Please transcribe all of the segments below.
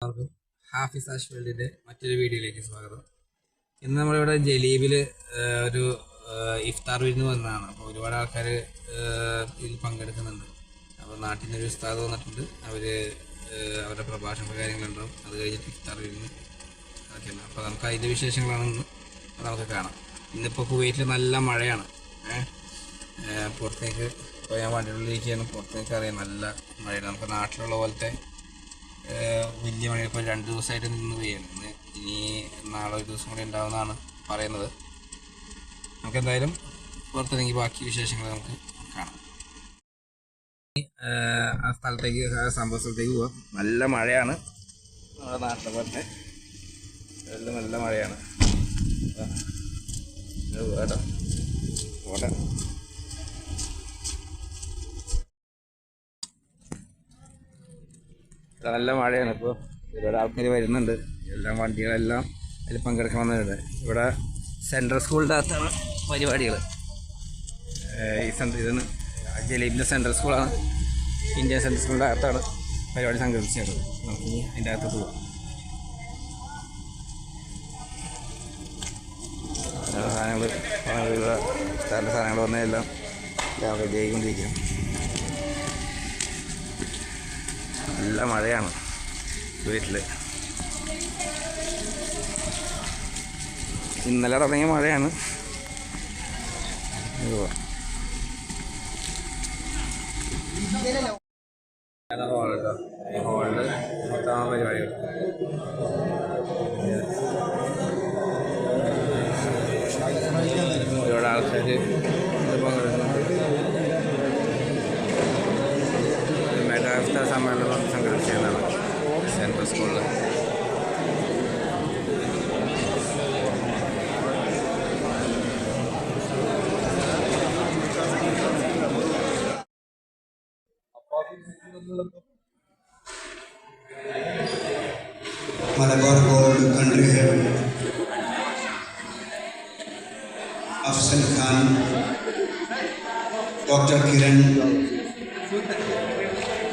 എല്ലാവർക്കും ഹാഫിസ് ആഷ് വേൾഡിൻ്റെ മറ്റൊരു വീഡിയോയിലേക്ക് സ്വാഗതം. ഇന്ന് നമ്മളിവിടെ ജലീബിൽ ഒരു ഇഫ്താർ വിരുന്ന് വന്നതാണ്. അപ്പോൾ ഒരുപാട് ആൾക്കാർ ഇതിൽ പങ്കെടുക്കുന്നുണ്ട്. അപ്പോൾ നാട്ടിൽ നിന്നൊരു ഉസ്താദ് വന്നിട്ടുണ്ട്. അവരുടെ പ്രഭാഷണ കാര്യങ്ങളുണ്ടാവും. അത് കഴിഞ്ഞിട്ട് ഇഫ്താർ വിരുന്ന് അതൊക്കെയാണ്. അപ്പോൾ നമുക്ക് അതിൻ്റെ വിശേഷങ്ങളാണ് ഇന്ന് നമുക്ക് കാണാം. ഇന്നിപ്പോൾ കുവൈറ്റിൽ നല്ല മഴയാണ്. പുറത്തേക്ക് ഇപ്പോൾ ഞാൻ വണ്ടിയുള്ളിലേക്കാണ്. പുറത്തേക്ക് അറിയാം നല്ല മഴയാണ്. നമുക്ക് നാട്ടിലുള്ള പോലത്തെ വലിയ മഴ ഇപ്പോൾ 2 ദിവസമായിട്ട് നിന്ന് പെയ്യാണ്. ഇനി നാളെ ഒരു ദിവസം കൂടി ഉണ്ടാവുമെന്നാണ് പറയുന്നത്. നമുക്ക് എന്തായാലും പുറത്തിറങ്ങി ബാക്കി വിശേഷങ്ങൾ നമുക്ക് കാണാം. ആ സ്ഥലത്തേക്ക് സംഭവ സ്ഥലത്തേക്ക് പോവാം. നല്ല മഴയാണ്. നമ്മുടെ നാട്ടിലെ പോലത്തെ നല്ല മഴയാണ്. കേട്ടോ പോട്ടെ. നല്ല മഴയാണ്. ഇപ്പോൾ ഒരുപാട് ആൾക്കാർ വരുന്നുണ്ട്. എല്ലാം വണ്ടികളെല്ലാം അതിൽ പങ്കെടുക്കാൻ വന്നിട്ടുണ്ട്. ഇവിടെ സെൻട്രൽ സ്കൂളിൻ്റെ അകത്താണ് പരിപാടികൾ. ഇതെന്ന് ജലീബിൻ്റെ സെൻട്രൽ സ്കൂളാണ്. ഇന്ത്യൻ സെൻട്രൽ സ്കൂളിൻ്റെ അകത്താണ് പരിപാടി സംഘടിപ്പിച്ചത്. നമുക്ക് ഇനി അതിൻ്റെ അകത്ത് പോവാം. സാധനങ്ങൾ വന്നതെല്ലാം റെഡി ആയിക്കൊണ്ടിരിക്കുകയാണ്. നല്ല മഴയാണ് വീട്ടിൽ. ഇന്നലെ തുടങ്ങിയ മഴയാണ്. ഹോളില് മൊത്തം പരിപാടികൾ. ഒരുപാട് ആൾക്കാർ മെഗാ സമ്മേളനം സംഘടിപ്പിച്ചതാണ് സെൻട്രൽ സ്കൂളിൽ. Malabar Gold country head Afsal Khan, doctor Kiran,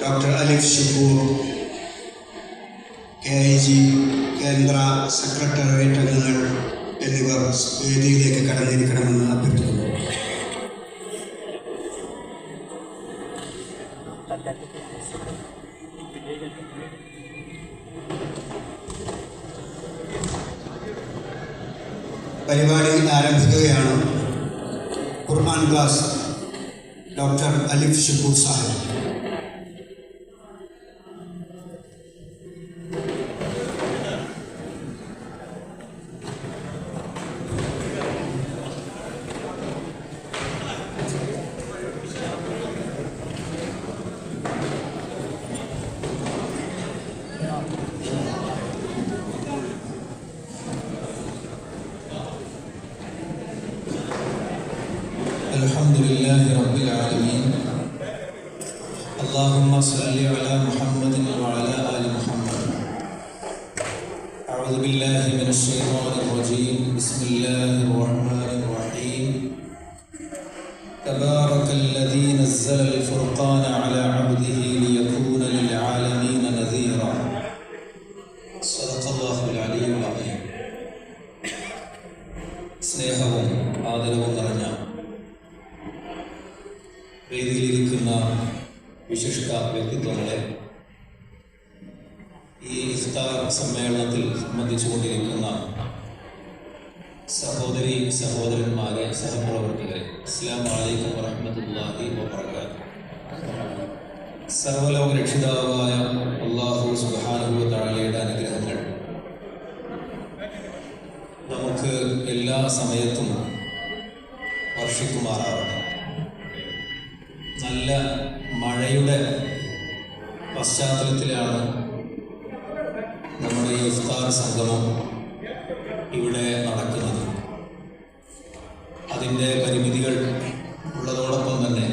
doctor Alif Shukkur, KIG കേന്ദ്ര സെക്രട്ടേറിയറ്റ് അംഗങ്ങൾ എന്നിവർ വേദിയിലേക്ക് കടന്നിരിക്കണമെന്ന് അഭ്യർത്ഥിക്കുന്നു. പരിപാടി ആരംഭിക്കുകയാണ്. ഖുർആൻ ക്ലാസ് ഡോക്ടർ അലിഫ് ഷുക്കൂർ സാഹിബ്. الحمد لله رب العالمين. اللهم صل على محمد وعلى آل محمد. أعوذ بالله من الشيطان الرجيم. بسم الله الرحمن الرحيم. تبارك الذي نزل الفرقان على عبده ليكون للعالمين نذيرا. صدق الله العلي العظيم. സ്നേഹവും ആദരവും നിറഞ്ഞ വേദിയിലിരിക്കുന്ന വിശിഷ്ട വ്യക്തിത്വങ്ങളെ, ഈ ഇഫ്താർ സമ്മേളനത്തിൽ സംബന്ധിച്ചുകൊണ്ടിരിക്കുന്ന സഹോദരി സഹോദരന്മാരെ, സഹപ്രവർത്തകരെ, അസ്സലാമു അലൈക്കും വറഹ്മത്തുള്ളാഹി വബറകാതുഹു. സർവ്വലോക രക്ഷിതാവായ അല്ലാഹു സുബ്ഹാനഹു വ തആലയുടെ അനുഗ്രഹങ്ങൾ നമുക്ക് എല്ലാ സമയത്തും വർഷിക്കുമാറാവട്ടെ. നല്ല മഴയുടെ പശ്ചാത്തലത്തിലാണ് നമ്മുടെ ഈ ഇഫ്താർ സംഗമം ഇവിടെ നടക്കുന്നത്. അതിൻ്റെ പരിമിതികൾ ഉള്ളതോടൊപ്പം തന്നെ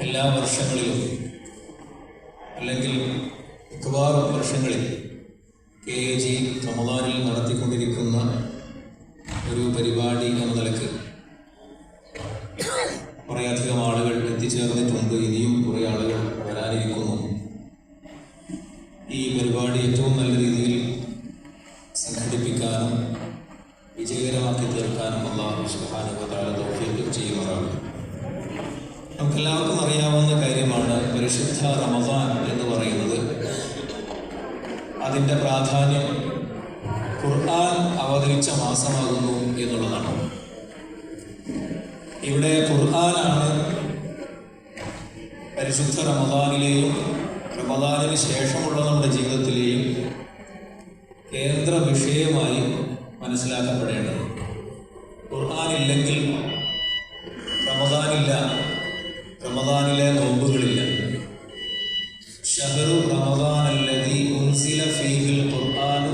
എല്ലാ വർഷങ്ങളിലും, അല്ലെങ്കിൽ മിക്കവാറും വർഷങ്ങളിൽ KIG റമദാനിൽ നടത്തിക്കൊണ്ടിരിക്കുന്ന ഒരു പരിപാടി എന്ന നിലക്ക് കുറേയധികം ആളുകൾ എത്തിച്ചേർന്നിട്ടുണ്ട്. ഇനിയും കുറേ ആളുകൾ വരാനിരിക്കുന്നു. ഈ പരിപാടി ഏറ്റവും നല്ല രീതിയിൽ സംഘടിപ്പിക്കാനും വിജയകരമാക്കി തീർക്കാനും അല്ലാഹു സുബ്ഹാനഹു വ തആല തൗഫീഖ് ചെയ്യുമാറാകട്ടെ. നമുക്കെല്ലാവർക്കും അറിയാവുന്ന കാര്യമാണ് പരിശുദ്ധ റമദാൻ എന്ന് പറയുന്നത്. അതിൻ്റെ പ്രാധാന്യം ഖുർആൻ അവതരിച്ച മാസമാകുന്നു എന്നുള്ളതാണ്. ഇവിടെ ഖുർആനാണ് പരിശുദ്ധ റമദാനിലെയും റമദാനിന് ശേഷമുള്ള നമ്മുടെ ജീവിതത്തിലെയും കേന്ദ്ര വിഷയമായി മനസ്സിലാക്കപ്പെടേണ്ടത്. ഖുർആനില്ലെങ്കിൽ റമദാനില്ല, റമദാനിലെ നോമ്പുകളില്ല. ഷഹ്റു റമദാനല്ലദീ ഉൻസില ഫീഹിൽ ഖുർആനു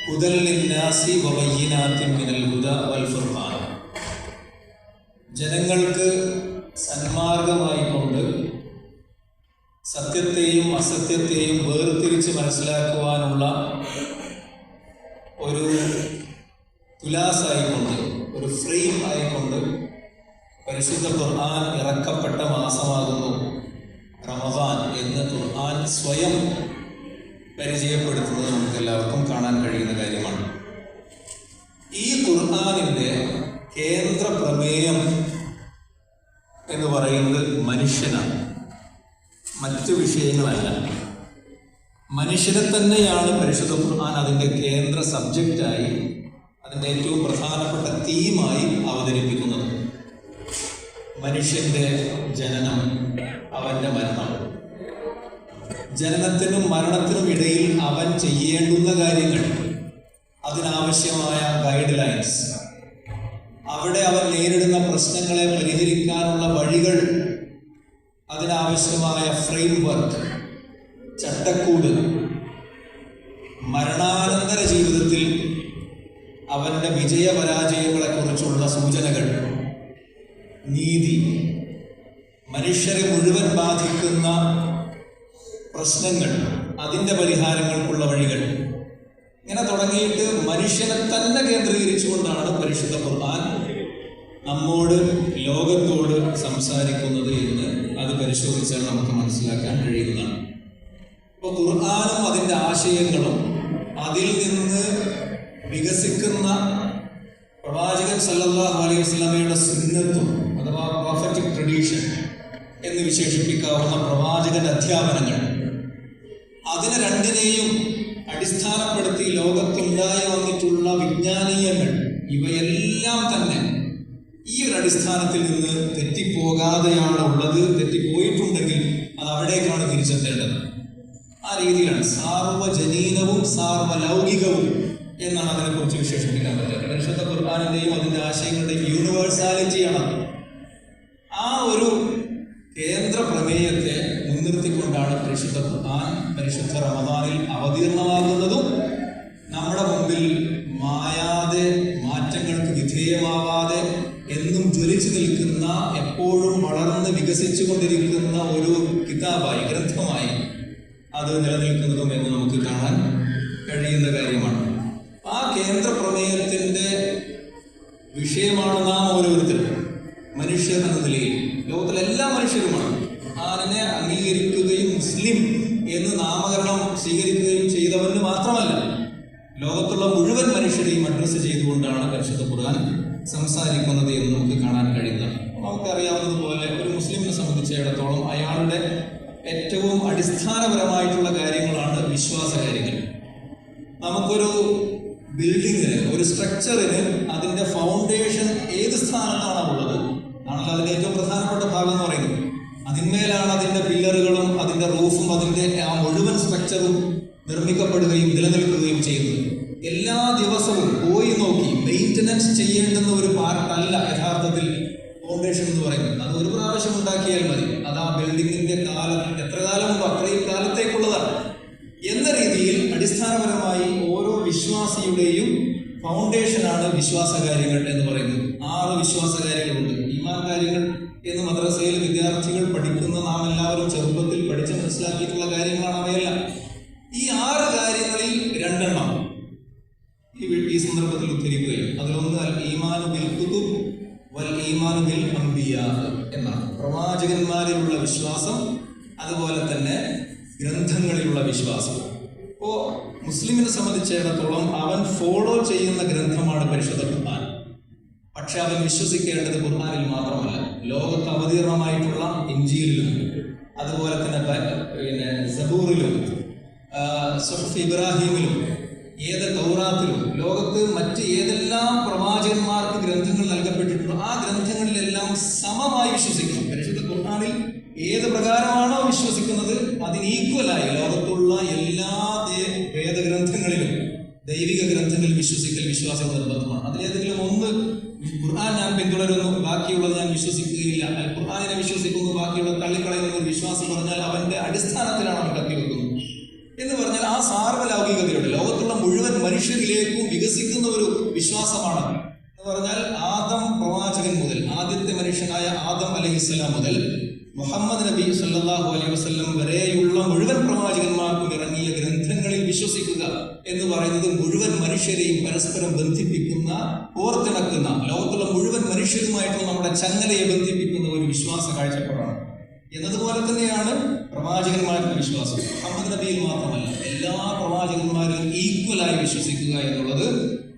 ഹുദൽ ലിന്നാസി വബയ്യിനാത്തിൻ മിനൽ ഹുദാ വൽ ഫുർഖാൻ. ജനങ്ങൾക്ക് സന്മാർഗമായിക്കൊണ്ട് സത്യത്തെയും അസത്യത്തെയും വേർതിരിച്ച് മനസ്സിലാക്കുവാനുള്ള ഒരു തുലാസായിക്കൊണ്ട്, ഒരു ഫ്രെയിം ആയിക്കൊണ്ട് പരിശുദ്ധ ഖുർആൻ ഇറക്കപ്പെട്ട മാസമാകുന്നു റമദാൻ എന്ന് ഖുർആൻ സ്വയം പരിചയപ്പെടുത്തുന്നത് നമുക്കെല്ലാവർക്കും കാണാൻ കഴിയുന്ന കാര്യമാണ്. ഈ ഖുർആനിൻ്റെ കേന്ദ്ര പ്രമേയം എന്ന് പറയുന്നത് മനുഷ്യനാണ്, മറ്റു വിഷയങ്ങളല്ല. മനുഷ്യനെ തന്നെയാണ് പരിശുദ്ധ ഖുർആൻ അതിൻ്റെ കേന്ദ്ര സബ്ജക്റ്റായി, അതിൻ്റെ ഏറ്റവും പ്രധാനപ്പെട്ട തീമായി അവതരിപ്പിക്കുന്നത്. മനുഷ്യൻ്റെ ജനനം, അവൻ്റെ മരണം, ജനനത്തിനും മരണത്തിനും ഇടയിൽ അവൻ ചെയ്യേണ്ടുന്ന കാര്യങ്ങൾ, അതിനാവശ്യമായ ഗൈഡ് ലൈൻസ്, അവിടെ അവൻ നേരിടുന്ന പ്രശ്നങ്ങളെ പരിഹരിക്കാനുള്ള വഴികൾ, അതിനാവശ്യമായ ഫ്രെയിം വർക്ക്, ചട്ടക്കൂട്, മരണാനന്തര ജീവിതത്തിൽ അവൻ്റെ വിജയപരാജയങ്ങളെക്കുറിച്ചുള്ള സൂചനകൾ, നീതി, മനുഷ്യരെ മുഴുവൻ ബാധിക്കുന്ന പ്രശ്നങ്ങൾ, അതിൻ്റെ പരിഹാരങ്ങൾക്കുള്ള വഴികൾ, ഇങ്ങനെ തുടങ്ങിയിട്ട് മനുഷ്യനെ തന്നെ കേന്ദ്രീകരിച്ചുകൊണ്ടാണ് പരിശുദ്ധ ഖുർആൻ നമ്മോട്, ലോകത്തോട് സംസാരിക്കുന്നത് എന്ന് അത് പരിശോധിച്ചാൽ നമുക്ക് മനസ്സിലാക്കാൻ കഴിയുന്നതാണ്. ഇപ്പോൾ ഖുർആനും അതിൻ്റെ ആശയങ്ങളും അതിൽ നിന്ന് വികസിക്കുന്ന പ്രവാചകൻ സല്ലല്ലാഹു അലൈഹി വസല്ലമയുടെ സുന്നത്തും അഥവാ പ്രൊഫറ്റിക് ട്രഡീഷൻ എന്ന് വിശേഷിപ്പിക്കാവുന്ന പ്രവാചകന്റെ അധ്യാപനങ്ങൾ, അതിനെ രണ്ടിനെയും അടിസ്ഥാനപ്പെടുത്തി ലോകത്തുണ്ടായി വന്നിട്ടുള്ള വിജ്ഞാനീയങ്ങൾ, ഇവയെല്ലാം തന്നെ ഈ ഒരു അടിസ്ഥാനത്തിൽ നിന്ന് തെറ്റിപ്പോകാതെയാണ് ഉള്ളത്. തെറ്റിപ്പോയിട്ടുണ്ടെങ്കിൽ അത് അവിടേക്കാണ് തിരിച്ചെത്തേണ്ടത്. ആ രീതിയിലാണ് സാർവജനീനവും സാർവലൗകികവും എന്നാണ് അതിനെക്കുറിച്ച് വിശേഷിപ്പിക്കാൻ പറ്റുക. പരിശുദ്ധ ഖുർആനിന്റെയും അതിൻ്റെ ആശയങ്ങളുടെയും യൂണിവേഴ്സാലിറ്റിയാണ്. ആ ഒരു കേന്ദ്ര പ്രമേയത്തെ മുൻനിർത്തിക്കൊണ്ടാണ് പരിശുദ്ധ ഖുർആൻ പരിശുദ്ധ റമദാനിൽ അവതീർണമാകുന്നതും നമ്മുടെ മുമ്പിൽ മായാതെ, മാറ്റങ്ങൾക്ക് വിധേയമാവാതെ എന്നും ജ്വലിച്ചു നിൽക്കുന്ന, എപ്പോഴും വളർന്ന് വികസിച്ചു കൊണ്ടിരിക്കുന്ന ഒരു കിതാബായി, ഗ്രന്ഥമായി അത് നിലനിൽക്കുന്നതും എന്ന് നമുക്ക് കാണാൻ കഴിയുന്ന കാര്യമാണ്. ആ കേന്ദ്ര പ്രമേയത്തിൻ്റെ വിഷയമാണ് നാം ഓരോരുത്തരും, മനുഷ്യർ എന്ന നിലയിൽ. ലോകത്തിലെ എല്ലാ മനുഷ്യരുമാണ്. ഖുർആനിനെ അംഗീകരിക്കുകയും മുസ്ലിം എന്ന് നാമകരണം സ്വീകരിക്കുകയും ചെയ്തവന് മാത്രമല്ല, ലോകത്തുള്ള മുഴുവൻ മനുഷ്യരെയും അഡ്രസ്സ് ചെയ്തുകൊണ്ടാണ് പരിശുദ്ധ ഖുർആൻ സംസാരിക്കുന്നത് എന്ന് നമുക്ക് കാണാൻ കഴിയുന്നത്. നമുക്കറിയാവുന്നതുപോലെ ഒരു മുസ്ലിമിനെ സംബന്ധിച്ചിടത്തോളം അയാളുടെ ഏറ്റവും അടിസ്ഥാനപരമായിട്ടുള്ള കാര്യങ്ങളാണ് വിശ്വാസ കാര്യങ്ങൾ. നമുക്കൊരു ബിൽഡിങ്ങിന്, ഒരു സ്ട്രക്ചറിന് അതിൻ്റെ ഫൗണ്ടേഷൻ ഏത് സ്ഥാനത്താണ് ഉള്ളത് ആണല്ലോ അതിൻ്റെ ഏറ്റവും പ്രധാനപ്പെട്ട ഭാഗം എന്ന് പറയുന്നത്. അതിന്മേലാണ് അതിൻ്റെ പില്ലറുകളും അതിൻ്റെ റൂഫും അതിൻ്റെ ആ മുഴുവൻ സ്ട്രക്ചറും നിർമ്മിക്കപ്പെടുകയും നിലനിൽക്കുകയും ചെയ്യുന്നത്. എല്ലാ ദിവസവും പോയി നോക്കി മെയിൻ്റനൻസ് ചെയ്യേണ്ടുന്ന ഒരു പാർട്ടല്ല യഥാർത്ഥത്തിൽ ഫൗണ്ടേഷൻ എന്ന് പറയുന്നത്. അത് ഒരു പ്രാവശ്യം ഉണ്ടാക്കിയാൽ മതി. അത് ആ ബിൽഡിങ്ങിൻ്റെ കാലം, എത്ര കാലമുണ്ടോ അത്രയും കാലത്തേക്കുള്ളതാണ് എന്ന രീതിയിൽ അടിസ്ഥാനപരമായി ഓരോ വിശ്വാസിയുടെയും ഫൗണ്ടേഷനാണ് വിശ്വാസകാര്യങ്ങൾ എന്ന് പറയുന്നത്. 6 വിശ്വാസകാര്യങ്ങളുണ്ട്. ഈമാൻ കാര്യങ്ങൾ എന്ന് മദ്രസയിൽ വിദ്യാർത്ഥികൾ പഠിക്കുന്ന നാം എല്ലാവരും ചെറുപ്പത്തിൽ പഠിച്ച് മനസ്സിലാക്കിയിട്ടുള്ള കാര്യങ്ങളാണ് അവയെല്ലാം. ഈ 6 കാര്യങ്ങളിൽ 2 എണ്ണം ഈ സന്ദർഭത്തിൽ ഉദ്ധരിക്കുകയും അതിലൊന്ന് അൽ ഈമാനു ബിൽ കുതുബ് വൽ ഈമാനു ബിൽ അംബിയാ എന്നാണ്. പ്രവാചകന്മാരിലുള്ള വിശ്വാസം, അതുപോലെ തന്നെ ഗ്രന്ഥങ്ങളിലുള്ള വിശ്വാസം. അപ്പോൾ മുസ്ലിമിനെ സംബന്ധിച്ചിടത്തോളം അവൻ ഫോളോ ചെയ്യുന്ന ഗ്രന്ഥമാണ് പരിശുദ്ധ ഖുർആൻ. പക്ഷെ അവൻ വിശ്വസിക്കേണ്ടത് ഖുർആനിൽ മാത്രമല്ല, ലോകത്ത് അവതീർണമായിട്ടുള്ള ഇഞ്ചീലിലും അതുപോലെ തന്നെ സബൂറിലും സുഹഫ് ഇബ്രാഹിമിലും തൗറാത്തിലും ലോകത്ത് മറ്റ് ഏതെല്ലാം പ്രവാചകന്മാർക്ക് ഗ്രന്ഥങ്ങൾ നൽകപ്പെട്ടിട്ടുണ്ടോ ആ ഗ്രന്ഥങ്ങളിലെല്ലാം സമമായി വിശ്വസിക്കണം. പരിശുദ്ധ ഖുർആനിൽ ഏത് പ്രകാരമാണോ വിശ്വസിക്കുന്നത് അതിന് ഈക്വലായി ലോകത്തുള്ള എല്ലാ വേദഗ്രന്ഥങ്ങളിലും ദൈവിക ഗ്രന്ഥങ്ങളിൽ വിശ്വാസം നിർബന്ധമാണ്. അതിലേതെങ്കിലും ഒന്ന് ഖുർആൻ ഞാൻ പിന്തുടരുന്നു, ബാക്കിയുള്ളത് ഞാൻ വിശ്വസിക്കുകയില്ല, ഖുർആനിനെ വിശ്വസിക്കുന്നു, ബാക്കിയുള്ളത് തള്ളിക്കളയുന്ന ഒരു വിശ്വാസം പറഞ്ഞാൽ അവന്റെ അടിസ്ഥാനത്തിലാണ് അവൻ കത്തിവെക്കുന്നത് എന്ന് പറഞ്ഞാൽ ആ സാർവലൗകികതയുടെ ലോകത്തുള്ള മുഴുവൻ മനുഷ്യരിലേക്കും വികസിക്കുന്ന ഒരു വിശ്വാസമാണ്. എന്ന് പറഞ്ഞാൽ ആദം പ്രവാചകൻ മുതൽ ആദ്യത്തെ മനുഷ്യനായ ആദം അലൈഹിസ്സലാം മുതൽ മുഹമ്മദ് നബി സല്ലല്ലാഹു അലൈഹി വസല്ലം വരെയുള്ള മുഴുവൻ പ്രവാചകന്മാർക്കും ഇറങ്ങിയ ഗ്രന്ഥങ്ങളിൽ വിശ്വസിക്കുക എന്ന് പറയുന്നത് മുഴുവൻ മനുഷ്യരെയും പരസ്പരം ബന്ധിപ്പിക്കുന്ന, ഓർത്തിണക്കുന്ന, ലോകത്തുള്ള മുഴുവൻ മനുഷ്യരുമായിട്ടുള്ള നമ്മുടെ ചങ്ങലയെ ബന്ധിപ്പിക്കുന്ന ഒരു വിശ്വാസ കാഴ്ചപ്പാടാണ്. എന്നതുപോലെ തന്നെയാണ് പ്രവാചകന്മാരുടെ വിശ്വാസം. മുഹമ്മദ് നബിയിൽ മാത്രമല്ല, എല്ലാ പ്രവാചകന്മാരിലും ഈക്വലായി വിശ്വസിക്കുക എന്നുള്ളത്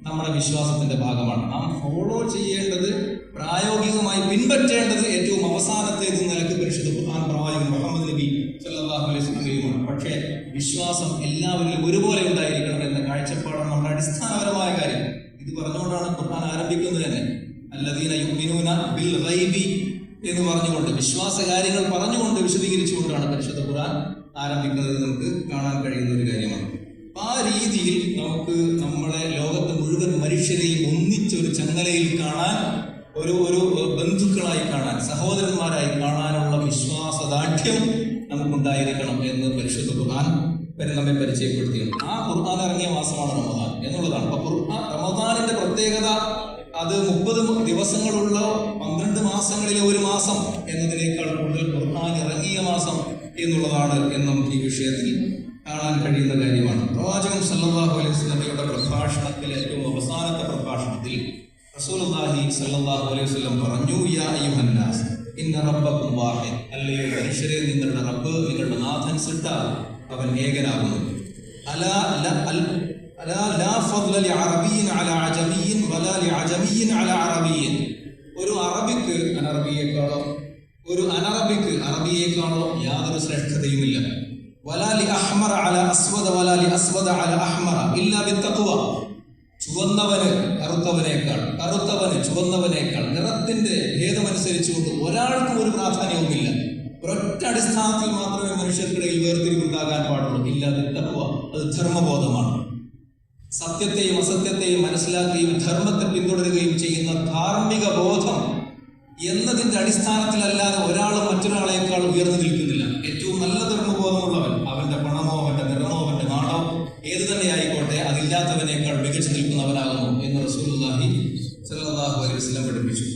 നമ്മുടെ വിശ്വാസത്തിന്റെ ഭാഗമാണ്. നാം ഫോളോ ചെയ്യേണ്ടത്, പ്രായോഗികമായി പിൻപറ്റേണ്ടത് ഏറ്റവും അവസാനത്തേത് നിലക്ക് പരിശുദ്ധ ഖുർആൻ പ്രവാചകൻ മുഹമ്മദ് നബി സല്ലല്ലാഹു അലൈഹി വസല്ലമയുമാണ്. പക്ഷേ വിശ്വാസം എല്ലാവരിലും ഒരുപോലെ ഉണ്ടായിരിക്കണം എന്ന കാഴ്ചപ്പാടാണ് നമ്മുടെ അടിസ്ഥാനപരമായ കാര്യം. ഇത് പറഞ്ഞുകൊണ്ടാണ് ഖുർആൻ ആരംഭിക്കുന്നത് തന്നെ. അല്ലദീന യുമിനൂന ബിൽ ഗൈബി എന്ന് പറഞ്ഞുകൊണ്ട്, വിശ്വാസ കാര്യങ്ങൾ പറഞ്ഞുകൊണ്ട് വിശദീകരിച്ചുകൊണ്ടാണ് പരിശുദ്ധ ഖുർആൻ ആരംഭിക്കുന്നത്. നമുക്ക് കാണാൻ കഴിയുന്ന ഒരു കാര്യമാണ്. ആ രീതിയിൽ നമുക്ക് നമ്മളെ ലോകത്തെ മുഴുവൻ മനുഷ്യരെയും ഒന്നിച്ചൊരു ചങ്ങലയിൽ കാണാൻ, ഒരു ബന്ധുക്കളായി കാണാൻ, സഹോദരന്മാരായി കാണാനുള്ള വിശ്വാസദാർഢ്യം നമുക്കുണ്ടായിരിക്കണം എന്ന് പരിശുദ്ധ ഖുർആൻ നമ്മെ പരിചയപ്പെടുത്തിയാണ്. ആ ഖുർആൻ ഇറങ്ങിയ മാസമാണ് റമദാൻ എന്നുള്ളതാണ്. അപ്പൊ റമദാനിന്റെ പ്രത്യേകത അത് 30 ദിവസങ്ങളുള്ള 12 മാസങ്ങളിലെ ഒരു മാസം എന്നതിനേക്കാൾ കൂടുതൽ ഖുർആൻ ഇറങ്ങിയ മാസം എന്നുള്ളതാണ് എന്ന് നമുക്ക് ഈ വിഷയത്തിൽ കാണാൻ കഴിയുന്ന കാര്യമാണ്. പ്രവാചകൻ സല്ലല്ലാഹു അലൈഹി വസല്ലമയുടെ പ്രഭാഷണത്തിലെ ഏറ്റവും അവസാനത്തെ പ്രഭാഷണത്തിൽ റസൂലുള്ളാഹി സല്ലല്ലാഹു അലൈഹി വസല്ലം പറഞ്ഞു, യാ അയ്യുഹന്നാസ് ഇന്ന റബ്ബക്കും വാഹിദ്, അല്ലയോ മനുഷ്യരെ, നിങ്ങളുടെ റബ്ബ്, നിങ്ങളുടെ നാഥൻ സിട്ടാണ്, അവൻ ഏകനാകുന്നു. അലാ ലാ ഫദ്ല ലിഅറബിയ്യിൻ അലാ അജമിയ്യിൻ വലാ ലിഅജമിയ്യിൻ അലാ അറബിയ്യിൻ. ഒരു അറബിക്ക് അനറബിയേക്കാളോ ഒരു അനറബിക്ക് അറബിയേക്കാളോ യാതൊരു ശ്രേഷ്ഠതയുമില്ല. വലാ ലിഅഹ്മറ അലാ അസ്വദ വലാ ലിഅസ്വദ അലാ അഹ്മറ ഇല്ലാ ബിത്തഖ്വ. ചുവന്നവന് കറുത്തവനേക്കാൾ, കറുത്തവന് ചുവന്നവനേക്കാൾ നിറത്തിന്റെ ഭേദമനുസരിച്ചുകൊണ്ട് ഒരാൾക്കും ഒരു പ്രാധാന്യവുമില്ല. ഒരൊറ്റ അടിസ്ഥാനത്തിൽ മാത്രമേ മനുഷ്യർക്കിടയിൽ വേർതിരിവുണ്ടാകാൻ പാടുള്ളൂ. ഇല്ലാ ബിത്തഖ്വ. അത് ധർമ്മബോധമാണ്. സത്യത്തെയും അസത്യത്തെയും മനസ്സിലാക്കുകയും ധർമ്മത്തെ പിന്തുടരുകയും ചെയ്യുന്ന ധാർമ്മിക ബോധം എന്നതിന്റെ അടിസ്ഥാനത്തിലല്ലാതെ ഒരാൾ മറ്റൊരാളേക്കാൾ ഉയർന്നു നിൽക്കുന്നില്ല. ഏറ്റവും നല്ല ധർമ്മബോധമുള്ളവൻ, അവന്റെ പണമോ അവന്റെ നിറമോ അവന്റെ നാടോ ഏത് തന്നെ ആയിക്കോട്ടെ, അതില്ലാത്തവനേക്കാൾ മികച്ചു നിൽക്കുന്നവനാകുന്നു എന്ന് റസൂലുള്ളാഹി സ്വല്ലല്ലാഹു അലൈഹി വസല്ലം പഠിപ്പിച്ചു.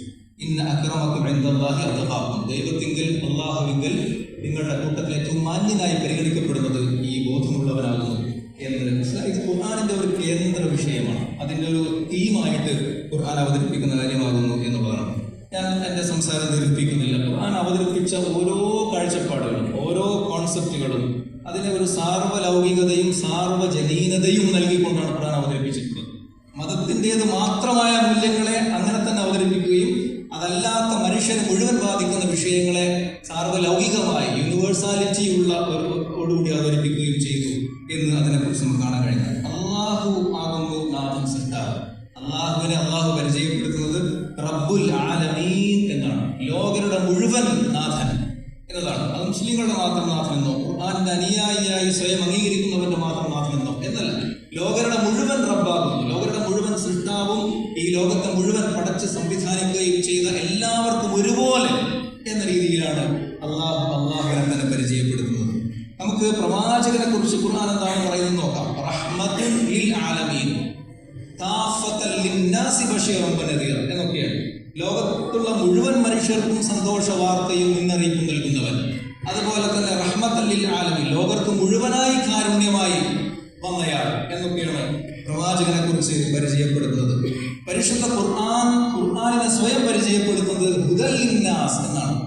ഇന്ന അക്രമക്കും ഇൻദല്ലാഹി അത്ഖാക്കും. ദൈവത്തിങ്കൽ, അല്ലാഹുവിങ്കൽ നിങ്ങളുടെ കൂട്ടത്തിൽ ഏറ്റവും മാന്യനായി പരിഗണിക്കപ്പെടുന്നത് ഈ ബോധമുള്ളവനാകുന്നു എന്ന്. ഇത് ഖുർആനിന്റെ ഒരു കേന്ദ്ര വിഷയമാണ്. അതിന്റെ ഒരു തീമായിട്ട് ഖുർആൻ അവതരിപ്പിക്കുന്ന കാര്യമാകുന്നു എന്നുള്ളതാണ്. ഞാൻ എൻ്റെ സംസാരം ധരിപ്പിക്കുന്നില്ല. ഖുർആൻ അവതരിപ്പിച്ച ഓരോ കാഴ്ചപ്പാടുകളും ഓരോ കോൺസെപ്റ്റുകളും അതിനെ ഒരു സാർവലൗകികതയും സാർവജനീനതയും നൽകിക്കൊണ്ടാണ് ഖുർആൻ അവതരിപ്പിച്ചിട്ടുള്ളത്. മതത്തിൻ്റേത് മാത്രമായ മൂല്യങ്ങളെ അങ്ങനെ തന്നെ അവതരിപ്പിക്കുകയും അതല്ലാത്ത മനുഷ്യനെ മുഴുവൻ ബാധിക്കുന്ന വിഷയങ്ങളെ സാർവലൗകികമായി യൂണിവേഴ്സാലിറ്റിയുള്ള ഓടുകൂടി അവതരിപ്പിക്കുകയും ചെയ്തു എന്ന് അതിനെക്കുറിച്ച് നമുക്ക് കാണാൻ കഴിയുന്നത്. അള്ളാഹു ആകുന്നു നാഥൻ സൃഷ്ടാവ്. അള്ളാഹുവിനെ അള്ളാഹു പരിചയപ്പെടുത്തുന്നത് റബ്ബുൽ ആലമീൻ എന്നാണ്. ലോകരുടെ മുഴുവൻ നാഥൻ എന്നതാണ്. അത് മുസ്ലിങ്ങളുടെ മാത്രം നാഥനെന്നോ ഖുർആന്റെ അനുയായിയായി സ്വയം അംഗീകരിക്കുന്നവന്റെ മാത്രം നാഥനെന്നോ എന്നല്ല. ലോകരുടെ മുഴുവൻ റബ്ബാകുന്നു. ലോകരുടെ മുഴുവൻ സൃഷ്ടാവും ഈ ലോകത്തെ മുഴുവൻ പടച്ച് സംവിധാനിക്കുകയും ചെയ്ത എല്ലാവർക്കും ഒരുപോലെ എന്ന രീതിയിലാണ് അള്ളാഹുവിനെ തന്നെ പരിചയപ്പെടുത്തുന്നത്. നമുക്ക് പ്രവാചകനെ കുറിച്ച് ഖുർആൻ എന്താണ് പറയുന്നത് നോക്കാം. റഹ്മത്തുൻ ലിൽ ആലമീൻ കാഫത്തൻ ലിന്നാസി ബശീറൻ വനദീറ എന്നൊക്കെയാണ്. ലോകത്തുള്ള മുഴുവൻ മനുഷ്യർക്കും സന്തോഷ വാർത്തയും മുന്നറിയിപ്പും നൽകുന്നവൻ. അതുപോലെ തന്നെ റഹ്മത്തൻ ലിൽ ആലമീൻ, ലോകർക്ക് മുഴുവനായി കാരുണ്യമായി വന്നയാൾ എന്നൊക്കെയാണ് പ്രവാചകനെ കുറിച്ച് പരിചയപ്പെടുത്തുന്നത്. പരിശുദ്ധ ഖുർആനിനെ സ്വയം പരിചയപ്പെടുത്തുന്നത് ഹുദൽ ലിന്നാസ് എന്നാണ്.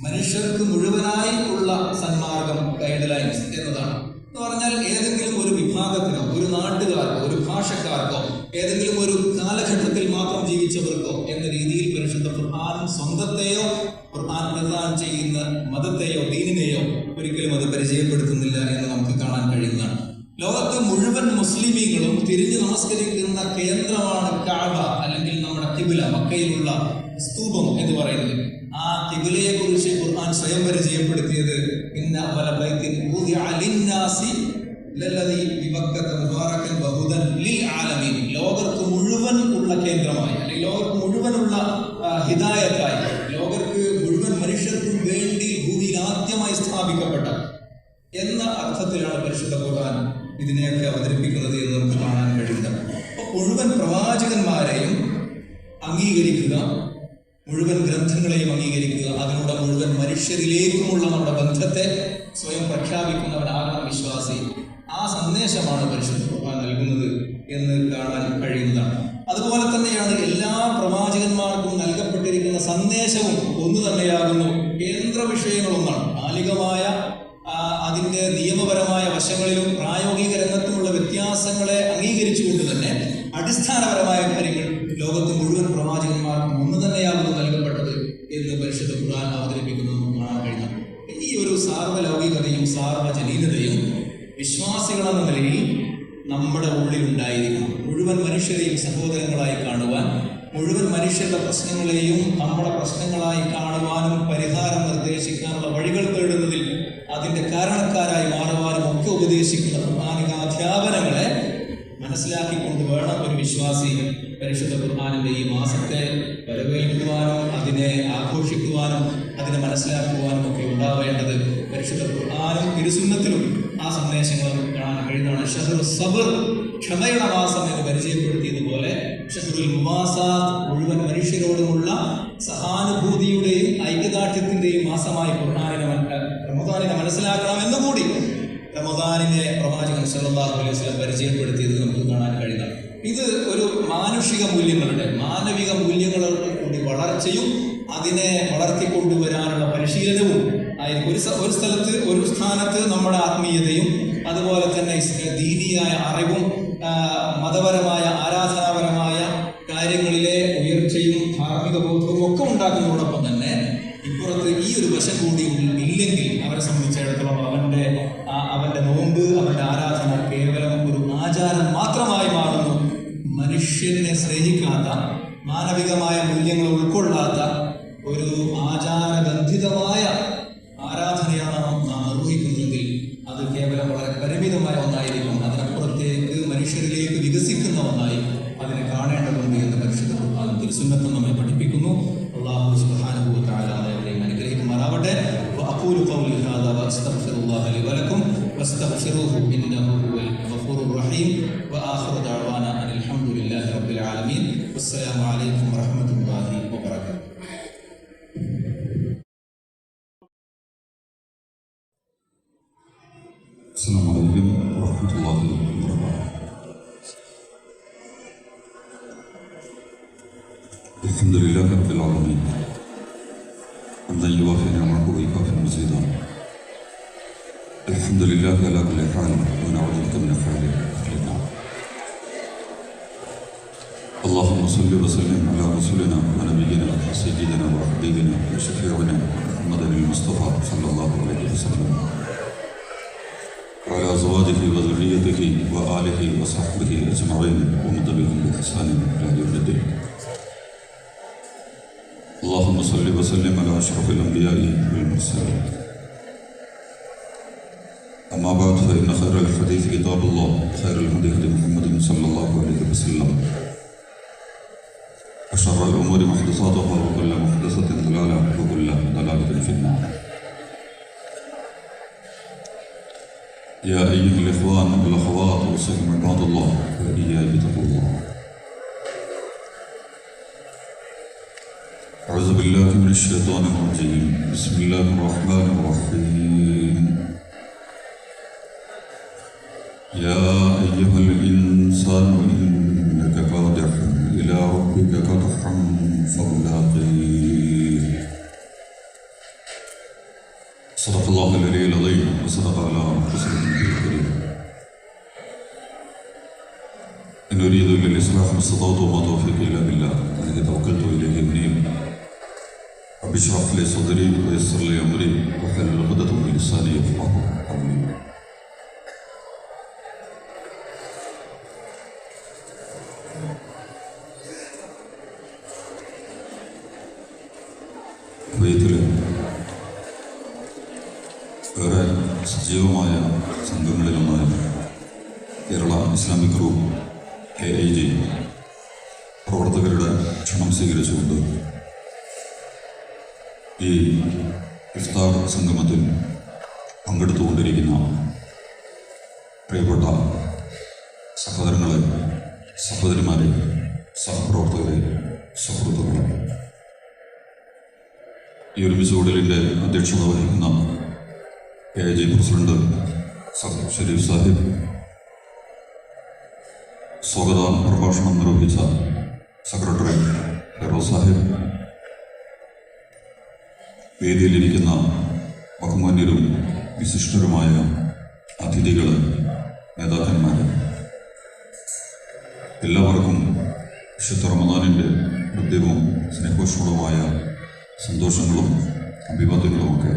മനുഷ്യർക്ക് മുഴുവനായി ഉള്ള സന്മാർഗം, ഗൈഡ് ലൈൻസ് എന്നതാണ്. എന്ന് പറഞ്ഞാൽ ഏതെങ്കിലും ഒരു വിഭാഗത്തിനോ ഒരു നാട്ടുകാർക്കോ ഒരു ഭാഷക്കാർക്കോ ഏതെങ്കിലും ഒരു കാലഘട്ടത്തിൽ മാത്രം ജീവിച്ചവർക്കോ എന്ന രീതിയിൽ പരിശുദ്ധ ഖുർആൻ സ്വന്തത്തെയോ ഖുർആൻ പ്രദാനം ചെയ്യുന്ന മതത്തെയോ ദീനിനെയോ ഒരിക്കലും അത് പരിചയപ്പെടുത്തുന്നില്ല എന്ന് നമുക്ക് കാണാൻ കഴിയുന്നതാണ്. ലോകത്തെ മുഴുവൻ മുസ്ലിമീങ്ങളും തിരിഞ്ഞു നമസ്കരിക്കുന്ന കേന്ദ്രമാണ് കഅബ, അല്ലെങ്കിൽ നമ്മുടെ ഖിബ്ല, മക്കയിലുള്ള സ്തൂപം എന്ന് പറയുന്നത്. ആ ഖിബ്ലയെ കുറിച്ച് ഖുർആൻ സ്വയം പരിചയപ്പെടുത്തിയത് ഇന്ന അവല ബൈത്തിൻ വുദിഅ ലിന്നാസി ലല്ലദീ ബിബക്കത മുബാറകൻ വഹുദൻ ലിൽ ആലമീൻ. ലോകർക്ക് മുഴുവൻ ഉള്ള കേന്ദ്രമായി, അല്ലെങ്കിൽ ലോകർക്ക് മുഴുവനുള്ള ഹിദായത്തായി, ലോകർക്ക് മുഴുവൻ മനുഷ്യർക്കും വേണ്ടി ഭൂമിയിൽ ആദ്യമായി സ്ഥാപിക്കപ്പെട്ട എന്ന അർത്ഥത്തിലാണ് പരിശുദ്ധ ഖുർആൻ ഇതിനെയൊക്കെ അവതരിപ്പിക്കുന്നത് എന്ന് നമുക്ക് കാണാൻ കഴിയുന്നത്. അപ്പോൾ മുഴുവൻ പ്രവാചകന്മാരെയും അംഗീകരിക്കുക, മുഴുവൻ ഗ്രന്ഥങ്ങളെയും അംഗീകരിക്കുക, അതിലൂടെ മുഴുവൻ മനുഷ്യരിലേക്കുമുള്ള നമ്മുടെ ബന്ധത്തെ സ്വയം പ്രഖ്യാപിക്കുന്നവനാകണം വിശ്വാസി. ആ സന്ദേശമാണ് പരിശുദ്ധ ഖുർആൻ നൽകുന്നത് എന്ന് കാണാൻ കഴിയുന്നതാണ്. അതുപോലെ തന്നെയാണ് എല്ലാ പ്രവാചകന്മാർക്കും നൽകപ്പെട്ടിരിക്കുന്ന സന്ദേശവും ഒന്നു തന്നെയാകുന്നു. കേന്ദ്ര വിഷയങ്ങളൊന്നാണ്. കാലികമായ അതിൻ്റെ നിയമപരമായ വശങ്ങളിലും പ്രായോഗിക രംഗത്തുമുള്ള വ്യത്യാസങ്ങളെ അംഗീകരിച്ചുകൊണ്ട് തന്നെ അടിസ്ഥാനപരമായ കാര്യങ്ങൾ ലോകത്ത് മുഴുവൻ പ്രവാചകന്മാർക്കും ഒന്ന് തന്നെയാകുന്നു നൽകപ്പെട്ടത് എന്ന് പരിശുദ്ധ ഖുർആൻ അവതരിപ്പിക്കുന്നത് കാണാൻ കഴിയുന്നു. ഈ ഒരു സാർവലൗകികതയും സാർവജനീനതയും വിശ്വാസികളെന്ന നിലയിൽ നമ്മുടെ ഉള്ളിൽ ഉണ്ടായിരിക്കണം. മുഴുവൻ മനുഷ്യരെയും സഹോദരങ്ങളായി കാണുവാൻ, മുഴുവൻ മനുഷ്യരുടെ പ്രശ്നങ്ങളെയും നമ്മുടെ പ്രശ്നങ്ങളായി കാണുവാനും പരിഹാരം നിർദ്ദേശിക്കാനുള്ള വഴികൾ തേടുന്നതിൽ അതിൻ്റെ കാരണക്കാരായി മാറുവാനും ഒക്കെ ഉപദേശിക്കുന്ന ഖുർആനിക അധ്യാപനങ്ങളെ മനസ്സിലാക്കിക്കൊണ്ട് വേണം ഒരു വിശ്വാസി പരിശുദ്ധ ഖുർആനിൻ്റെ ഈ മാസത്തെ വരവേൽക്കുവാനും അതിനെ ആഘോഷിക്കുവാനും അതിനെ മനസ്സിലാക്കുവാനും ഒക്കെ ഉണ്ടാവേണ്ടത്. പരിശുദ്ധ ഖുർആനും തിരുസുന്നത്തിലും ആ സന്ദേശങ്ങൾ കാണാൻ കഴിയുന്നതാണ്. ഷഹ്റു സബ്ർ, ക്ഷമയുടെ മാസം എന്ന് പരിചയപ്പെടുത്തിയതുപോലെ ഷഹ്റുൽ മുവാസാത്ത്, മുഴുവൻ മനുഷ്യരോടുമുള്ള സഹാനുഭൂതിയുടെയും ഐക്യദാർഢ്യത്തിൻ്റെയും മാസമായി റമദാനിനെ മനസ്സിലാക്കണം എന്നുകൂടി റമദാനിനെ പ്രവാചകൻ സല്ലല്ലാഹു അലൈഹി വസല്ലം പരിചയപ്പെടുത്തിയത് നമുക്ക് കാണാൻ കഴിയുന്നതാണ്. ഇത് ഒരു മാനുഷിക മൂല്യങ്ങളുടെ, മാനവിക മൂല്യങ്ങളുടെ കൂടി വളർച്ചയും അതിനെ വളർത്തിക്കൊണ്ടുവരാനുള്ള പരിശീലനവും ആയിരിക്കും. ഒരു സ്ഥലത്ത് ഒരു സ്ഥാനത്ത് നമ്മുടെ ആത്മീയതയും അതുപോലെ തന്നെ ദീനിയായ അറിവും മതപരമായ ആരാധനാപരമായ കാര്യങ്ങളിലെ ഉയർച്ചയും ധാർമ്മിക ബോധവും ഒക്കെ ഉണ്ടാക്കുന്നതോടൊപ്പം തന്നെ ഇപ്പുറത്ത് ഈ ഒരു വശം കൂടി ഇല്ലെങ്കിൽ അവരെ സംബന്ധിച്ചിടത്തോളം അവൻ്റെ നോമ്പ്, അവൻ്റെ ആരാധന കേവലം ഒരു ആചാരം മാത്രമായി മാറുന്നു. മനുഷ്യനെ സ്നേഹിക്കാത്ത, മാനവികമായ മൂല്യങ്ങൾ ഉൾക്കൊള്ളാത്ത ഒരു ആചാരബന്ധിതമായ ആരാധനയാണ് നാം നിർവഹിക്കുന്നതെങ്കിൽ അത് കേവലം വളരെ പരിമിതമായ ഒന്നായിരിക്കും. അതിനപ്പുറത്തേക്ക് മനുഷ്യരിലേക്ക് വികസിക്കുന്ന ഒന്നായി അതിനെ കാണേണ്ടതുണ്ട് എന്ന് പരിശുദ്ധ ഖുർആൻ തിരുസുന്നത്തും നമ്മെ പഠിപ്പിക്കുന്നു. അല്ലാഹു സുബ്ഹാനഹു വ തആല നമ്മളെയും അനുഗ്രഹിക്കുമാറാവട്ടെ. വഅഖൂലു ഖൗലി ഹാദാ വഅസ്തഗ്ഫിറുല്ലാഹ ലി വലക്കും വസ്തഗ്ഫിറൂഹു ഇന്നഹു ഹുവൽ ഗഫൂറുർ റഹീം. വആഖിറു ദഅവാനാ അനിൽ ഹംദുലില്ലാഹി റബ്ബിൽ ആലമീൻ. വസ്സലാമു അലൈക്കും വറഹ്മത്തുള്ളാഹി വബറകാതുഹു. السلام عليكم ورحمة الله وبركاته. الحمد لله رب العالمين حمدا يوافي نعمه ويكافئ مزيدا. الحمد لله على كل حال ونعوذ بك من أفعال أهل النار. اللهم صل وسلم على رسولنا ونبينا وسيدنا وحبيبنا وشفيعنا محمد المصطفى صلى الله عليه وسلم وعلى أزواجه وذريته وآله وصحبه أجمعين ومن تبعهم بإحسان إلى يوم الدين. اللهم صل وسلم على أشرف الأنبياء والمرسلين. أما بعد فإن خير الحديث كتاب الله خير الهدي هدي محمد صلى الله عليه وسلم وشر الأمور محدثاتها وكل محدثة ضلالة وكل ضلالة في النار. يا أيها الإخوان والأخوات أوصيكم عباد الله وإياي بتقوى الله. أعوذ بالله من الشيطان الرجيم. بسم الله الرحمن الرحيم. يا أيها الإنسان إنك قادح إلى ربك قدحا فملاقيه صدق الله العلي العظيم وصدق على رسوله الكريم. إن أريد إلا الإصلاح ما استطعت وما توفيقي إلا بالله عليه توكلت وإليه أنيب. رب اشرح لي صدري ويسر لي أمري واحلل عقدة من لساني يفقهوا قولي. കുവൈത്തിലെ ഏറെ സജീവമായ സംഘങ്ങളിലൊന്നായ കേരള ഇസ്ലാമിക് ഗ്രൂപ്പ് KIG പ്രവർത്തകരുടെ ക്ഷണം സ്വീകരിച്ചുകൊണ്ട് ഈ ഇഫ്താർ സംഗമത്തിൽ പങ്കെടുത്തുകൊണ്ടിരിക്കുന്ന പ്രിയപ്പെട്ട സഹോദരങ്ങളെ, സഹോദരിമാരെ, സഹപ്രവർത്തകരെ, സുഹൃത്തുക്കളെ, ഈ ഒരുമിച്ച് കൂടലിൻ്റെ അധ്യക്ഷത വഹിക്കുന്ന KIG പ്രസിഡന്റ് ഷരീഫ് സാഹിബ്, സ്വാഗത പ്രഭാഷണം നിർവഹിച്ച സെക്രട്ടറി ഫിറോസ് സാഹിബ്, വേദിയിലിരിക്കുന്ന ബഹുമാന്യരും വിശിഷ്ടരുമായ അതിഥികൾ, നേതാക്കന്മാർ, എല്ലാവർക്കും വിശുദ്ധ റമദാനിൻ്റെ ഹൃദ്യവും സ്നേഹോഷ്മളമായ സന്തോഷങ്ങളും അഭിവാദ്യങ്ങളുമൊക്കെ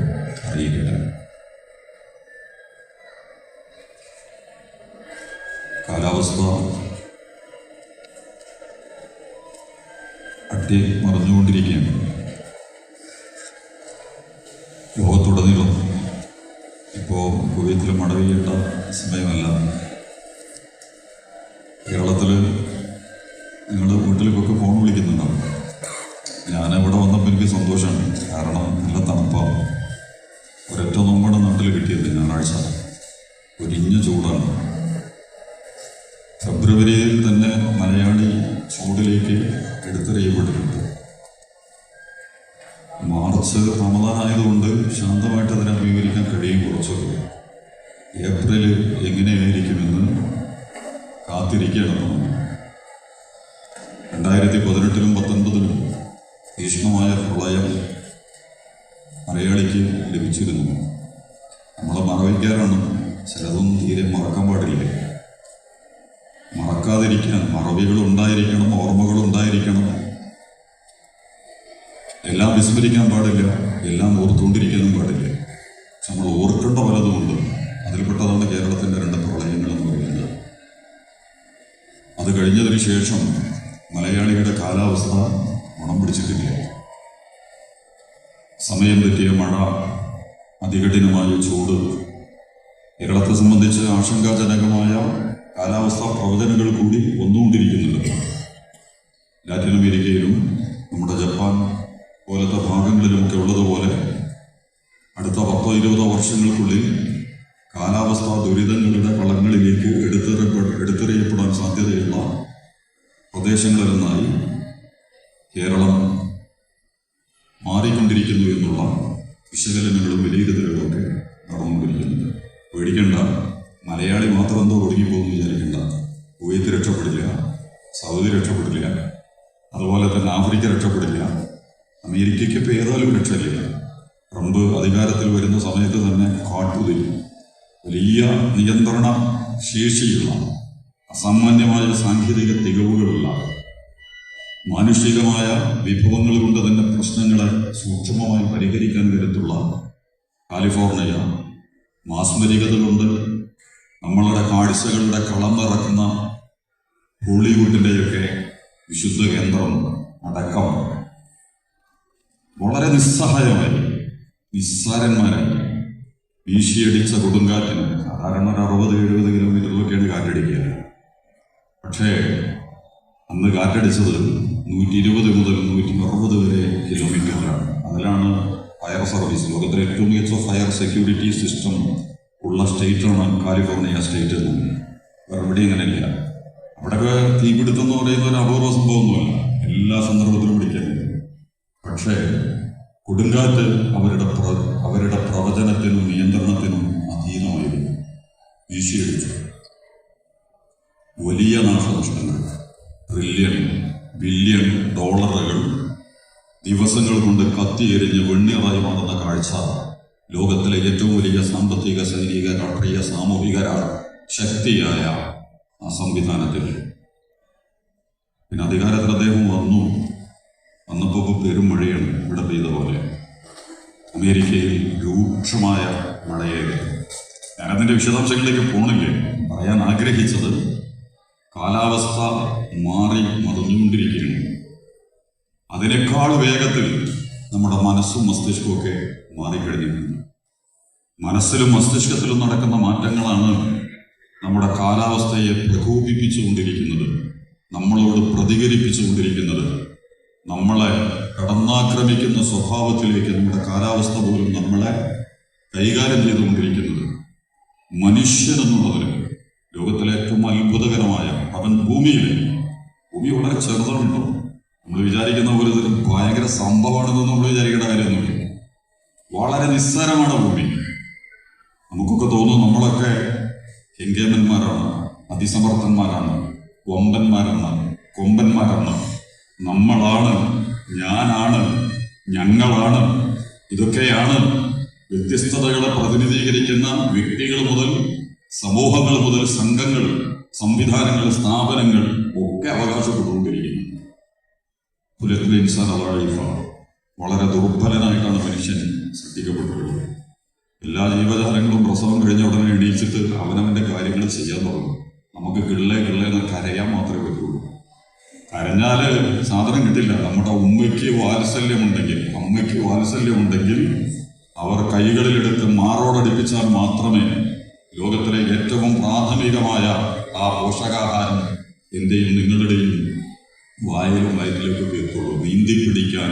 അറിയിക്കട്ടെ. കാലാവസ്ഥ മറിഞ്ഞുകൊണ്ടിരിക്കുകയാണ്. ലോകത്തുടനീളം ഇപ്പോൾ കുവൈത്തിൽ മഴ പെയ്യേണ്ട സമയമല്ല. കേരളത്തിൽ നിങ്ങൾ വീട്ടിലേക്കൊക്കെ ഫോൺ വിളിക്കുന്നുണ്ടാവും. ഞാനിവിടെ വന്നപ്പോൾ എനിക്ക് സന്തോഷമാണ്. കാരണം നല്ല തണുപ്പാണ്. ഒരൊറ്റ നമ്മുടെ നാട്ടിൽ കിട്ടിയത് ഞായറാഴ്ച ഒരിഞ്ഞ ചൂടാണ്. ഫെബ്രുവരിയിൽ തന്നെ മലയാളി ചൂടിലേക്ക് എടുത്തെറിയപ്പെട്ടിട്ടുണ്ട്. മാർച്ച് റമദാനായതുകൊണ്ട് ശാന്തമായിട്ട് അതിനെ അഭിമുഖീകരിക്കാൻ കഴിയും കുറച്ചൊക്കെ. ഏപ്രിൽ എങ്ങനെയായിരിക്കുമെന്ന് കാത്തിരിക്കുകയാണ്. 2018-ലും 2019-ലും തീക്ഷ്ണമായ പ്രളയം മലയാളിക്ക് ലഭിച്ചിരുന്നു. നമ്മളെ മറവിക്കാരാണ്. ചിലതൊന്നും തീരെ മറക്കാൻ പാടില്ല. മറക്കാതിരിക്കാൻ മറവികളുണ്ടായിരിക്കണം, ഓർമ്മകളുണ്ടായിരിക്കണം. എല്ലാം വിസ്മരിക്കാൻ പാടില്ല, എല്ലാം ഓർത്തുകൊണ്ടിരിക്കാനും പാടില്ല. പക്ഷെ നമ്മൾ ഓർക്കേണ്ട പലതുമുണ്ട്. അതിൽപ്പെട്ടതാണ് കേരളത്തിൻ്റെ 2 പ്രളയങ്ങൾ എന്ന് പറയുന്നത്. അത് കഴിഞ്ഞതിന് ശേഷം മലയാളിയുടെ കാലാവസ്ഥ ഗുണം പിടിച്ചിട്ടില്ല. സമയം തെറ്റിയ മഴ, അതികഠിനമായ ചൂട്, കേരളത്തെ സംബന്ധിച്ച് ആശങ്കാജനകമായ കാലാവസ്ഥാ പ്രവചനങ്ങൾ കൂടി വന്നുകൊണ്ടിരിക്കുന്നുണ്ട്. ലാറ്റിൻ അമേരിക്കയിലും നമ്മുടെ ജപ്പാൻ പോലത്തെ ഭാഗങ്ങളിലുമൊക്കെ ഉള്ളതുപോലെ അടുത്ത 10-20 വർഷങ്ങൾക്കുള്ളിൽ കാലാവസ്ഥാ ദുരിതങ്ങളുടെ കളങ്ങളിലേക്ക് എടുത്തെറിയപ്പെടാൻ സാധ്യതയുള്ള പ്രദേശങ്ങളിലൊന്നായി കേരളം മാറിക്കൊണ്ടിരിക്കുന്നു എന്നുള്ള വിശകലനങ്ങളും വിലയിരുത്തലുകളും ഒക്കെ നടന്നുകൊണ്ടിരിക്കുന്നുണ്ട്. പേടിക്കേണ്ട, മലയാളി മാത്രം എന്തോ ഒടുങ്ങിപ്പോകുമെന്ന് വിചാരിക്കേണ്ട. കുവൈത്ത് രക്ഷപ്പെടില്ല, സൗദി രക്ഷപ്പെടില്ല, അതുപോലെ തന്നെ ആഫ്രിക്ക രക്ഷപ്പെടില്ല, അമേരിക്കയ്ക്ക് ഇപ്പോൾ ഏതായാലും രക്ഷയില്ല. ട്രംപ് അധികാരത്തിൽ വരുന്ന സമയത്ത് തന്നെ കാട്ടുതിരി, വലിയ നിയന്ത്രണ ശേഷിയുള്ള, അസാമാന്യമായ സാങ്കേതിക തികവുകളുള്ള, മാനുഷികമായ വിഭവങ്ങൾ കൊണ്ട് തന്നെ പ്രശ്നങ്ങളെ സൂക്ഷ്മമായി പരിഹരിക്കാൻ കരുത്തുള്ള കാലിഫോർണിയ, മാസ്മരികത കൊണ്ട് നമ്മളുടെ കാഴ്ചകളുടെ കളം നിറക്കുന്ന ഹോളിവുഡിൻ്റെയൊക്കെ വിശുദ്ധ കേന്ദ്രം അടക്കം വളരെ നിസ്സഹായമായി, നിസ്സാരന്മാരായി വീശിയടിച്ച കൊടുങ്കാറ്റിന് സാധാരണ ഒരു 60-70 കിലോമീറ്ററിലൊക്കെയാണ് കാറ്റടിക്കുക. പക്ഷേ അന്ന് കാറ്റടിച്ചത് 120 മുതൽ 160 വരെ കിലോമീറ്ററിലാണ്. അതിലാണ് ഫയർ സർവീസ്, ലോകത്തിലെ ഏറ്റവും മികച്ച ഫയർ സെക്യൂരിറ്റി സിസ്റ്റം ഉള്ള സ്റ്റേറ്റാണ് കാലിഫോർണിയ സ്റ്റേറ്റ് എന്ന്. വേറെ എവിടെയും അങ്ങനെയില്ല. അവിടെയൊക്കെ തീപിടുത്തം എന്ന് പറയുന്ന ഒരു അപൂർവ സംഭവമൊന്നുമല്ല, എല്ലാ സന്ദർഭത്തിലും പിടിക്കാനില്ല. പക്ഷേ കൊടുങ്കാറ്റ് അവരുടെ പ്രവചനത്തിനും നിയന്ത്രണത്തിനും അധീനമായിരുന്നു. വീശിയടിച്ചു. വലിയ നാശനഷ്ടങ്ങൾ, ട്രില്യൺ ബില്യൺ ഡോളറുകൾ ദിവസങ്ങൾ കൊണ്ട് കത്തിയെരിഞ്ഞ് വെണ്ണീറായി മാറുന്ന കാഴ്ച ലോകത്തിലെ ഏറ്റവും വലിയ സാമ്പത്തിക, സൈനിക, രാഷ്ട്രീയ, സാമൂഹിക ശക്തിയായ ആ സംവിധാനത്തിൽ. പിന്നെ അധികാരത്തിൽ അദ്ദേഹം വന്നപ്പോൾ പെരും മഴയാണ് ഇവിടെ പെയ്ത പോലെ. അമേരിക്കയിൽ രൂക്ഷമായ മഴയായിരുന്നു. ഞാനതിൻ്റെ വിശദാംശങ്ങളിലേക്ക് പോണില്ലേ. പറയാൻ ആഗ്രഹിച്ചത് കാലാവസ്ഥ മാറി മറിഞ്ഞുകൊണ്ടിരിക്കുകയാണ്. അതിനേക്കാൾ വേഗത്തിൽ നമ്മുടെ മനസ്സും മസ്തിഷ്കവും ഒക്കെ മാറിക്കഴിഞ്ഞിട്ടുണ്ട്. മനസ്സിലും മസ്തിഷ്കത്തിലും നടക്കുന്ന മാറ്റങ്ങളാണ് നമ്മുടെ കാലാവസ്ഥയെ പ്രകോപിപ്പിച്ചുകൊണ്ടിരിക്കുന്നത്, നമ്മളോട് പ്രതികരിപ്പിച്ചുകൊണ്ടിരിക്കുന്നത്. നമ്മളെ കടന്നാക്രമിക്കുന്ന സ്വഭാവത്തിലേക്ക് നമ്മുടെ കാലാവസ്ഥ പോലും നമ്മളെ കൈകാര്യം ചെയ്തുകൊണ്ടിരിക്കുന്നത്. മനുഷ്യനെന്നുള്ളതിന് ലോകത്തിലെ ഏറ്റവും അത്ഭുതകരമായ അവൻ ഭൂമി വളരെ ചെറുതാണല്ലോ. നമ്മൾ വിചാരിക്കുന്ന പോലെ ഇതൊരു ഭയങ്കര സംഭവമാണെന്ന് നമ്മൾ വിചാരിക്കേണ്ട കാര്യമൊന്നുമില്ല. വളരെ നിസ്സാരമാണ് ഭൂമി. നമുക്കൊക്കെ തോന്നും നമ്മളൊക്കെ കെങ്കേമന്മാരാണ്, അതിസമർത്ഥന്മാരാണ്, കൊമ്പന്മാരാണ്, കൊമ്പന്മാരാണ്, നമ്മളാണ്, ഞാനാണ്, ഞങ്ങളാണ്. ഇതൊക്കെയാണ് വ്യത്യസ്തതകളെ പ്രതിനിധീകരിക്കുന്ന വ്യക്തികൾ മുതൽ സമൂഹങ്ങൾ മുതൽ സംഘങ്ങൾ, സംവിധാനങ്ങൾ, സ്ഥാപനങ്ങൾ ഒക്കെ അവകാശപ്പെട്ടുകൊണ്ടിരിക്കുന്നു. വളരെ ദുർബലനായിട്ടാണ് മനുഷ്യൻ സൃഷ്ടിക്കപ്പെട്ടിട്ടുള്ളത്. എല്ലാ ജീവജാലങ്ങളും പ്രസവം കഴിഞ്ഞ ഉടനെ എണീച്ചിട്ട് അവനവന്റെ കാര്യങ്ങൾ ചെയ്യാൻ തുടങ്ങും. നമുക്ക് കിള്ളേന്ന് കരയാൻ മാത്രമേ പറ്റുള്ളൂ. കരഞ്ഞാല് സാധനം കിട്ടില്ല. നമ്മുടെ അമ്മയ്ക്ക് വാത്സല്യമുണ്ടെങ്കിൽ അവർ കൈകളിലെടുത്ത് മാറോടടിപ്പിച്ചാൽ മാത്രമേ ലോകത്തിലെ ഏറ്റവും പ്രാഥമികമായ ആ പോഷകാഹാരം എന്റെയും നിങ്ങളുടെയും വായിലും വയറ്റിലേക്കൊക്കെ എത്തുള്ളൂ. നീന്തിപ്പിടിക്കാൻ,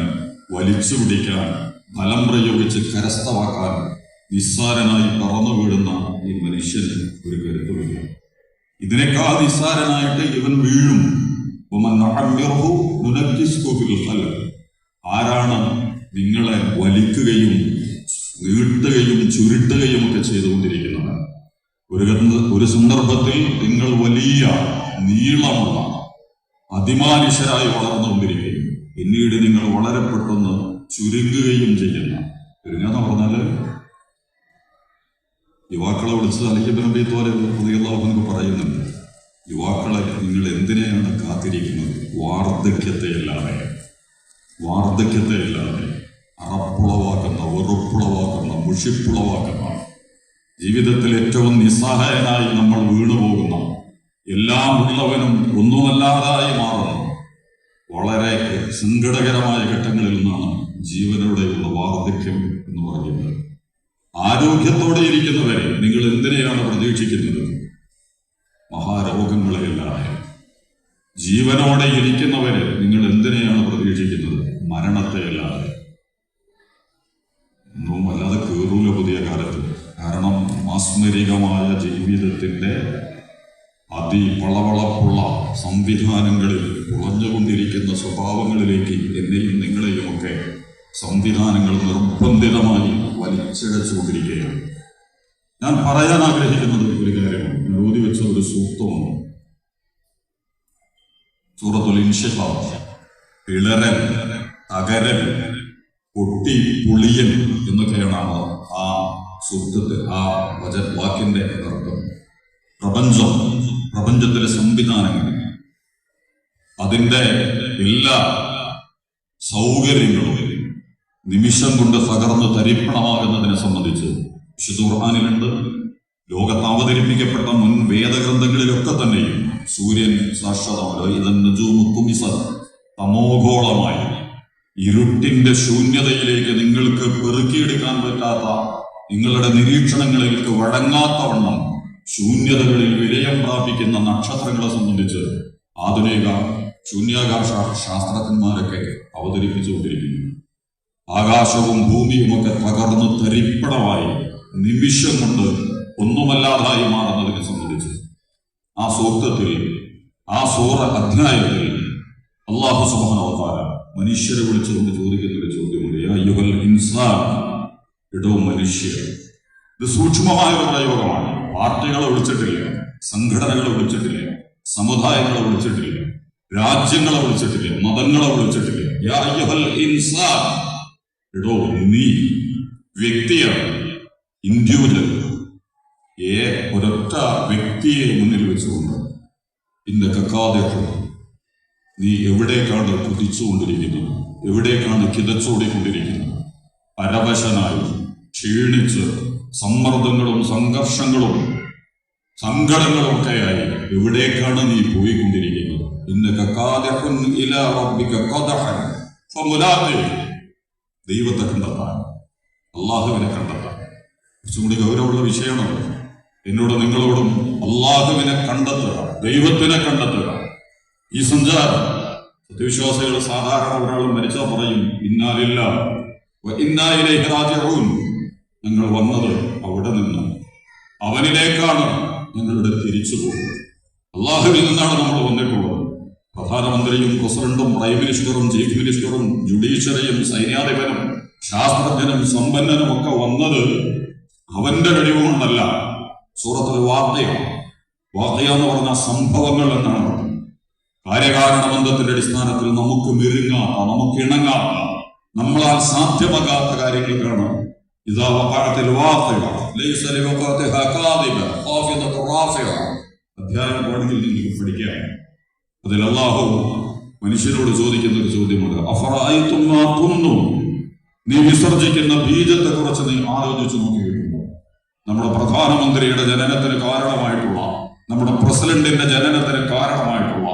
വലിച്ചു പിടിക്കാൻ, ബലം പ്രയോഗിച്ച് കരസ്ഥമാക്കാൻ നിസ്സാരനായി പറന്നു വീഴുന്ന ഈ മനുഷ്യന് ഒരു കരുത്തുമില്ല. ഇതിനേക്കാൾ നിസ്സാരനായിട്ട് ഇവൻ വീഴും. ആരാണ് നിങ്ങളെ വലിക്കുകയും നീട്ടുകയും ചുരുട്ടുകയും ഒക്കെ ചെയ്തുകൊണ്ടിരിക്കുന്നത്? ഒരു സന്ദർഭത്തിൽ നിങ്ങൾ വലിയ നീളമുള്ള അതിമാനുഷ്യരായി വളർന്നുകൊണ്ടിരിക്കുകയും പിന്നീട് നിങ്ങൾ വളരെ പെട്ടെന്ന് ചുരുങ്ങുകയും ചെയ്യുന്ന ചുരുങ്ങാന്ന് പറഞ്ഞാല് യുവാക്കളെ വിളിച്ച് അലിക്കബിനെ പോലെ നമുക്ക് പറയുന്നുണ്ട്. യുവാക്കളെ നിങ്ങൾ എന്തിനെയാണ് കാത്തിരിക്കുന്നത്? വാർദ്ധക്യത്തെയല്ലാതെ അറപ്പുളവാക്കുന്ന, വെറുപ്പുളവാക്കുന്ന, മുഷിപ്പുളവാക്കുന്ന, ജീവിതത്തിൽ ഏറ്റവും നിസ്സഹായനായി നമ്മൾ വീണുപോകുന്ന, എല്ലാം ഉള്ളവനും ഒന്നുമല്ലാതായി മാറുന്ന വളരെ സങ്കടകരമായ ഘട്ടങ്ങളിൽ നിന്നാണ് ജീവനോടെയുള്ള വാർദ്ധക്യം എന്ന് പറയുന്നത്. ആരോഗ്യത്തോടെ ഇരിക്കുന്നവരെ നിങ്ങൾ എന്തിനെയാണ് പ്രതീക്ഷിക്കുന്നത്? മഹാരോഗങ്ങളെയല്ലാതെ. ജീവനോടെ ഇരിക്കുന്നവരെ നിങ്ങൾ എന്തിനെയാണ് പ്രതീക്ഷിക്കുന്നത്? മരണത്തെയല്ലാതെ. ഒന്നും അല്ലാതെ കേറൂല പുതിയ കാലത്ത്. കാരണം മാസ്മരികമായ ജീവിതത്തിന്റെ അതിപളവളപ്പുള്ള സംവിധാനങ്ങളിൽ കുറഞ്ഞുകൊണ്ടിരിക്കുന്ന സ്വഭാവങ്ങളിലേക്ക് എന്നെയും നിങ്ങളെയും ഒക്കെ സംവിധാനങ്ങൾ നിർബന്ധിതമായി വലിച്ചിഴച്ചുകൊണ്ടിരിക്കുകയാണ്. ഞാൻ പറയാൻ ആഗ്രഹിക്കുന്നത് ഒരു കാര്യമാണ്. ഞാൻ ഓതി വെച്ച ഒരു സൂക്തമാണ്. സൂറത്തുൽ ഇൻഷിഖാഖ്. പിളരൽ, തകരൽ, പൊട്ടി പുളിയൽ എന്നൊക്കെയാണ് ആ സൂക്തത്തിൽ, ആ വാക്കിന്റെ അർത്ഥം. പ്രപഞ്ചത്തിലെ സംവിധാനങ്ങൾ, അതിന്റെ എല്ലാ സൗകര്യങ്ങളും നിമിഷം കൊണ്ട് തകർന്ന് തരിപ്പണമാകുന്നതിനെ സംബന്ധിച്ച് വിശുദ്ധ ഖുർആനിലുണ്ട്. ലോകത്ത് അവതരിപ്പിക്കപ്പെട്ട മുൻ വേദഗ്രന്ഥങ്ങളിലൊക്കെ തന്നെയും സൂര്യൻ തമോഗോളമായി ഇരുട്ടിന്റെ ശൂന്യതയിലേക്ക് നിങ്ങൾക്ക് പെറുക്കിയെടുക്കാൻ പറ്റാത്ത, നിങ്ങളുടെ നിരീക്ഷണങ്ങളിലേക്ക് വഴങ്ങാത്തവണ്ണം ശൂന്യതകളിൽ വിലയം പ്രാപിക്കുന്ന നക്ഷത്രങ്ങളെ സംബന്ധിച്ച് ആധുനിക ശൂന്യാകാശ ശാസ്ത്രജ്ഞന്മാരൊക്കെ അവതരിപ്പിച്ചുകൊണ്ടിരിക്കുന്നു. ആകാശവും ഭൂമിയുമൊക്കെ തകർന്ന് തരിപ്പണമായി നിമിഷം കൊണ്ട് ഒന്നുമല്ലാതായി മാറുന്നതിനെ സംബന്ധിച്ച് ആ സൂക്തത്തിൽ, ആ സൂറ അധ്യായത്തിൽ അല്ലാഹു സുബ്ഹാനഹു വ തആല മനുഷ്യരെ വിളിച്ചുകൊണ്ട് ചോദിക്കുന്ന ഒരു ചോദ്യമുണ്ട്. യാ അയ്യുഹൽ ഇൻസാൻ, ഇടോ മനുഷ്യർ. ഇത് സൂക്ഷ്മമായ ഒരു പ്രയോഗമാണ്. പാർട്ടികളെ വിളിച്ചിട്ടില്ല, സംഘടനകളെ വിളിച്ചിട്ടില്ല, സമുദായങ്ങളെ വിളിച്ചിട്ടില്ല, രാജ്യങ്ങളെ വിളിച്ചിട്ടില്ല, മതങ്ങളെ വിളിച്ചിട്ടില്ല. യാ അയ്യുഹൽ ഇൻസാൻ, ഇടോ നീ വ്യക്തിയാണ്, ഇൻഡിവിജ്വൽ ഒരൊറ്റ വ്യക്തിയെ മുന്നിൽ വെച്ചുകൊണ്ട് ഇന്ന് കക്കാതെയൊക്കെ നീ എവിടേക്കാണ് കുതിച്ചുകൊണ്ടിരിക്കുന്നത്, എവിടേക്കാണ് കിതച്ചോടിക്കൊണ്ടിരിക്കുന്നത്? പരവശനായി ക്ഷീണിച്ച് സമ്മർദ്ദങ്ങളും സംഘർഷങ്ങളും സങ്കടങ്ങളും ഒക്കെയായി എവിടേക്കാണ് നീ പോയിക്കൊണ്ടിരിക്കുന്നത്? ദൈവത്തെ കണ്ടെത്താൻ, അള്ളാഹുവിനെ കണ്ടെത്താൻ. കുറച്ചും കൂടി ഗൗരവമുള്ള വിഷയമാണ്. എന്നോട് നിങ്ങളോടും അള്ളാഹുവിനെ കണ്ടെത്തുക, ദൈവത്തിനെ കണ്ടെത്തുക. ഈ സഞ്ചാരം സത്യവിശ്വാസികൾ സാധാരണ ഒരാൾ മരിച്ചാൽ പറയും ഇന്നാലില്ല ഇന്നാ ഇലൈഹി റാജിഊൻ. ഞങ്ങൾ വന്നത് അവിടെ നിന്ന്, അവനിലേക്കാണ് ഞങ്ങളുടെ തിരിച്ചു പോകുന്നത്. അള്ളാഹുവിൽ നിന്നാണ് നമ്മൾ വന്നിട്ടുള്ളത്. പ്രധാനമന്ത്രിയും പ്രസിഡന്റും പ്രൈം മിനിസ്റ്ററും ചീഫ് മിനിസ്റ്ററും ജുഡീഷ്യറിയും സൈന്യാധിപനും ശാസ്ത്രജ്ഞനും സമ്പന്നനും ഒക്കെ വന്നത് അവന്റെ കഴിവ് കൊണ്ടല്ല. സൂറത്തുൽ വാഖിയ എന്ന് പറഞ്ഞ സംഭവങ്ങൾ എന്നാണ്. കാര്യകാരണബന്ധത്തിന്റെ അടിസ്ഥാനത്തിൽ നമുക്ക് മെരുങ്ങാത്ത, നമുക്ക് ഇണങ്ങാത്ത, നമ്മളാൽ സാധ്യമാകാത്ത കാര്യങ്ങൾക്കാണ് ഇദാ വഖഅത്തിൽ വാഖിയ ലൈസ ലിവഖഅതിഹാ കാദിബ ഖാഫിദത്തുർ റാഫിഅ. അധ്യായം പാഠത്തിൽ നിങ്ങൾക്ക് പഠിക്കാം. അതിൽ അല്ലാഹു മനുഷ്യരോട് ചോദിക്കുന്ന ഒരു ചോദ്യമുണ്ട്. അഫറഅയ്തും മാ തുംനൂൻ. നീ വിസർജിക്കുന്ന ബീജത്തെ കുറിച്ച് നീ ആലോചിച്ചു നോക്കിയിട്ടുണ്ടോ? നമ്മുടെ പ്രധാനമന്ത്രിയുടെ ജനനത്തിന് കാരണമായിട്ടുള്ള, നമ്മുടെ പ്രസിഡന്റിന്റെ ജനനത്തിന് കാരണമായിട്ടുള്ള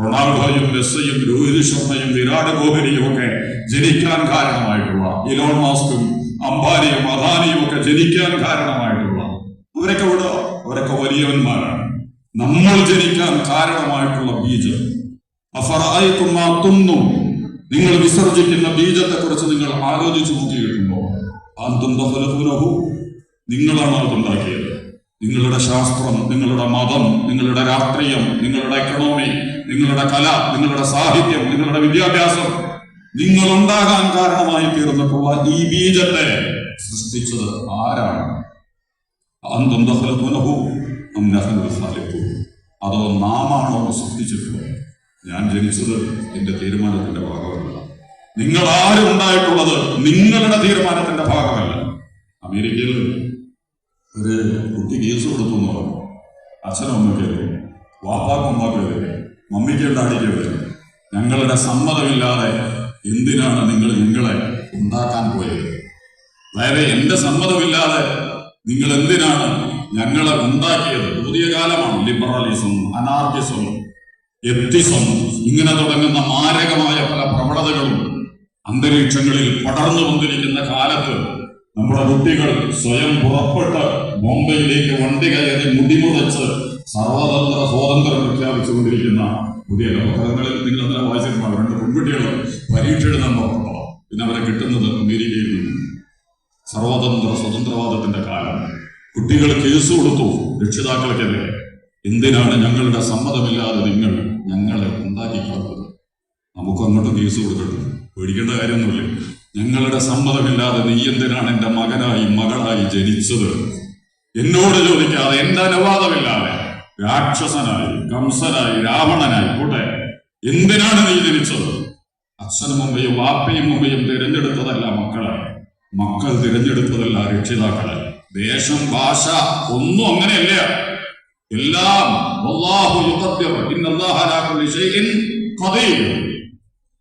റൊണാൾഡോയും മെസ്സിയും രോഹിത് ശർമ്മയും വിരാട് കോഹ്ലിയും ഒക്കെ ജനിക്കാൻ കാരണമായിട്ടുള്ള, ഇലോൺ മസ്കും അംബാനിയും അദാനിയും ഒക്കെ ജനിക്കാൻ കാരണമായിട്ടുള്ള അവരൊക്കെ വലിയവന്മാരാണ്. നമ്മൾ ജനിക്കാൻ കാരണമായിട്ടുള്ള ബീജം. അഫറഅയ്തും മാ തുംനൂൻ. നിങ്ങൾ വിസർജിക്കുന്ന ബീജത്തെ കുറിച്ച് നിങ്ങൾ ആലോചിച്ചു നോക്കിയിട്ടുണ്ടോ? അൻതും തഖ്ലുഖൂനഹു. നിങ്ങളാണ് അതുണ്ടാക്കിയത്. നിങ്ങളുടെ ശാസ്ത്രം, നിങ്ങളുടെ മതം, നിങ്ങളുടെ രാഷ്ട്രീയം, നിങ്ങളുടെ എക്കണോമി, നിങ്ങളുടെ കല, നിങ്ങളുടെ സാഹിത്യം, നിങ്ങളുടെ വിദ്യാഭ്യാസം, നിങ്ങൾ ഉണ്ടാകാൻ കാരണമായി തീർന്നിട്ടുള്ള ഈ ബീജത്തെ സൃഷ്ടിച്ചത് ആരാണ്? അൻതും തഖ്ലുഖൂനഹു അം നഹ്നു ഖാലിഖൂൻ. അതോ നാമാണോ സൃഷ്ടിച്ചിട്ടുള്ളത്? ഞാൻ ജനിച്ചത് എന്റെ തീരുമാനത്തിന്റെ ഭാഗമല്ല. നിങ്ങൾ ആരും ഉണ്ടായിട്ടുള്ളത് നിങ്ങളുടെ തീരുമാനത്തിന്റെ ഭാഗമല്ല. അമേരിക്കയിൽ ഒരു കുട്ടി കേസ് കൊടുത്തു എന്ന് പറഞ്ഞു. അച്ഛനും അമ്മയ്ക്കെതിരെ, വാപ്പാക്കും അമ്മക്കെതിരെ, മമ്മിക്കും ഡാഡിക്കെതിരെ. ഞങ്ങളുടെ സമ്മതമില്ലാതെ എന്തിനാണ് നിങ്ങൾ ഞങ്ങളെ ഉണ്ടാക്കാൻ പോയത്? അതായത് എന്റെ സമ്മതമില്ലാതെ നിങ്ങൾ എന്തിനാണ് ഞങ്ങളെ ഉണ്ടാക്കിയത്? പുതിയ കാലമാണ് ലിബറലിസം, അനാർക്കിസം, എത്തിസം, ഇങ്ങനെ തുടങ്ങുന്ന മാരകമായ പല പ്രവണതകളും അന്തരീക്ഷങ്ങളിൽ പടർന്നു വന്നിരിക്കുന്ന കാലത്ത് നമ്മുടെ കുട്ടികൾ സ്വയം പുറപ്പെട്ട് ബോംബെയിലേക്ക് വണ്ടി കയറി മുടിമുറച്ച് സർവതന്ത്ര സ്വാതന്ത്ര്യം പ്രഖ്യാപിച്ചുകൊണ്ടിരിക്കുന്ന പുതിയ ലോകങ്ങളിൽ നിങ്ങൾ അത്ര വായിച്ചിട്ടുണ്ടാവും. 2 പെൺകുട്ടികൾ പരീക്ഷ എഴുതാൻ പുറപ്പെട്ടോ, പിന്നെ അവരെ കിട്ടുന്നത് അമേരിക്കയിൽ നിന്നും. സർവതന്ത്ര സ്വതന്ത്രവാദത്തിന്റെ കാലം. കുട്ടികൾ കേസ് കൊടുത്തു രക്ഷിതാക്കൾക്കെതിരെ. എന്തിനാണ് ഞങ്ങളുടെ സമ്മതമില്ലാതെ നിങ്ങൾ ഞങ്ങളെ ഉണ്ടാക്കിക്കളഞ്ഞത്? നമുക്ക് അങ്ങോട്ട് കേസ് കൊടുക്കട്ടെ, പേടിക്കേണ്ട കാര്യമൊന്നുമില്ല. ഞങ്ങളുടെ സമ്മതമില്ലാതെ നീ എന്തിനാണ് എന്റെ മകനായി മകളായി ജനിച്ചത്? എന്നോട് ചോദിക്കാതെ, എന്റെ അനുവാദമില്ലാതെ രാക്ഷസനായി, കംസനായി, രാവണനായി പോട്ടെ, എന്തിനാണ് നീ ജനിച്ചത്? അച്ഛനും അമ്മയും വാപ്പയും അമ്മയും തിരഞ്ഞെടുത്തതല്ല മക്കളെ, മക്കൾ തിരഞ്ഞെടുത്തതല്ല രക്ഷിതാക്കളെ. ദേശം, ഭാഷ ഒന്നും അങ്ങനെയല്ല. എല്ലാം വല്ലാഹു യുഖദ്ദിർ ഇന്നല്ലാഹ അലാ കുല്ലി ഷൈഇൻ ഖദീർ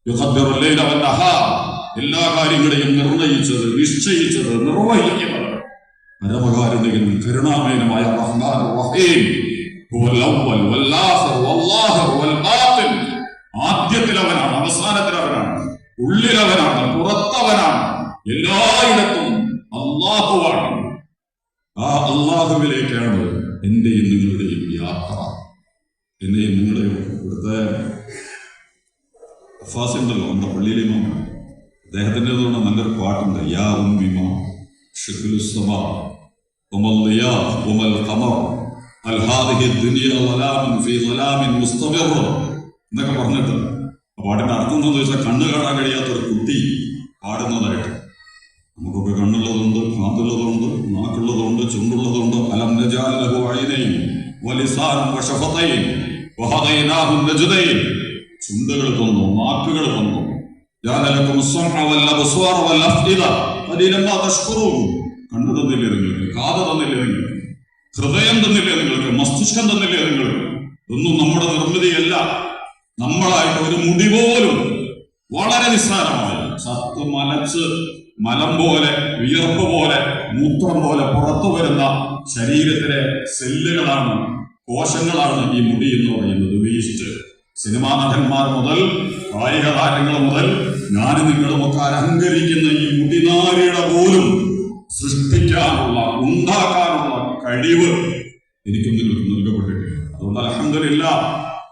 യുഖദ്ദിറു അൽ-ലൈല വൻ-നഹാർ. എല്ലാ കാര്യങ്ങളെയും നിർണയിച്ചത്, നിശ്ചയിച്ചത്, നിർവഹിക്കുന്നത് പരമകാരുണികനും കരുണാമയനുമായ റഹ്മാൻ റഹീം. ഹുവൽ അവ്വൽ വൽ ആഖിർ വൽ ളാഹിർ വൽ ബാത്തിൻ. ആദ്യത്തിൽ അവനാണ്, അവസാനത്തിൽ അവനാണ്, ഉള്ളിൽ അവനാണ്, പുറത്തവനാണ്, എല്ലായിടത്തും അല്ലാഹുവാണ്. ആ അല്ലാഹുവിലേക്കാണ് എന്റെയും നിങ്ങളുടെയും യാത്ര. എന്നെയും നിങ്ങളുടെയും ഇവിടുത്തെ ഉണ്ടല്ലോ, നമ്മുടെ പള്ളിയിലെ ഇമാമാണ്. അദ്ദേഹത്തിൻ്റെ അതുകൊണ്ട് നല്ലൊരു പാട്ടുണ്ട്. യാ ഉമ്മിമ ശുക്ലു സമാ വമൽ ളിയാ വമൽ ഖമർ അൽ ഹാദിഹി ദുനിയ വലാമൻ ഫീ വലാമിൻ മുസ്തമിർ എന്നൊക്കെ പറഞ്ഞിട്ട് ആ പാട്ടിന്റെ അർത്ഥം എന്താണെന്ന് ചോദിച്ചാൽ, കണ്ണ് കാണാൻ കഴിയാത്ത ഒരു കുട്ടി പാടുന്നതായിട്ട്. നമുക്കൊക്കെ കണ്ണുള്ളതുണ്ട്, കാതുള്ളതുണ്ട്, നാക്കുള്ളതുണ്ട്, ചുണ്ടുള്ളതുണ്ട്. അലം നജഅൽ ലഹു ഐനൈൻ വലിസാനൻ വശഫതൈൻ വഹദൈനാഹു നജ്ദൈൻ. ചുണ്ടുകൾ തന്നു, നാക്കുകൾ തന്നു. ജഅല ലക്കും അസ്സമഅ വൽ അബ്സാറ വൽ അഫ്ഇദ ഖലീലൻ മാ തശ്കുറൂൻ. കണ്ണു തന്നില്ലേ നിങ്ങൾക്ക്? കാത് തന്നില്ലേ നിങ്ങൾക്ക്? ഹൃദയം തന്നില്ലേ നിങ്ങൾക്ക്? മസ്തിഷ്കം തന്നില്ലേ നിങ്ങൾക്ക്? ഇതൊന്നും നമ്മുടെ നിർമ്മിതിയല്ല. നമ്മളായിട്ട് ഒരു മുടി പോലും വളരെ നിസ്സാരമായി ചത്ത് മലച്ച് മലം പോലെ, വിയർപ്പ് പോലെ, മൂത്രം പോലെ പുറത്തു വരുന്ന ശരീരത്തിലെ സെല്ലുകളാണ്, കോശങ്ങളാണ് ഈ മുടി എന്ന് പറയുന്നത്. വേസ്റ്റ്. സിനിമാ നടന്മാർ മുതൽ കായിക താരങ്ങൾ മുതൽ ഞാനും നിങ്ങളുമൊക്കെ അലങ്കരിക്കുന്ന ഈ മുടിനാരിയുടെ പോലും സൃഷ്ടിക്കാനുള്ള, ഉണ്ടാക്കാനുള്ള കഴിവ് എനിക്കും നിങ്ങൾക്ക് നൽകപ്പെട്ടിട്ടില്ല. അതുകൊണ്ട് അൽഹംദുലില്ലാഹ്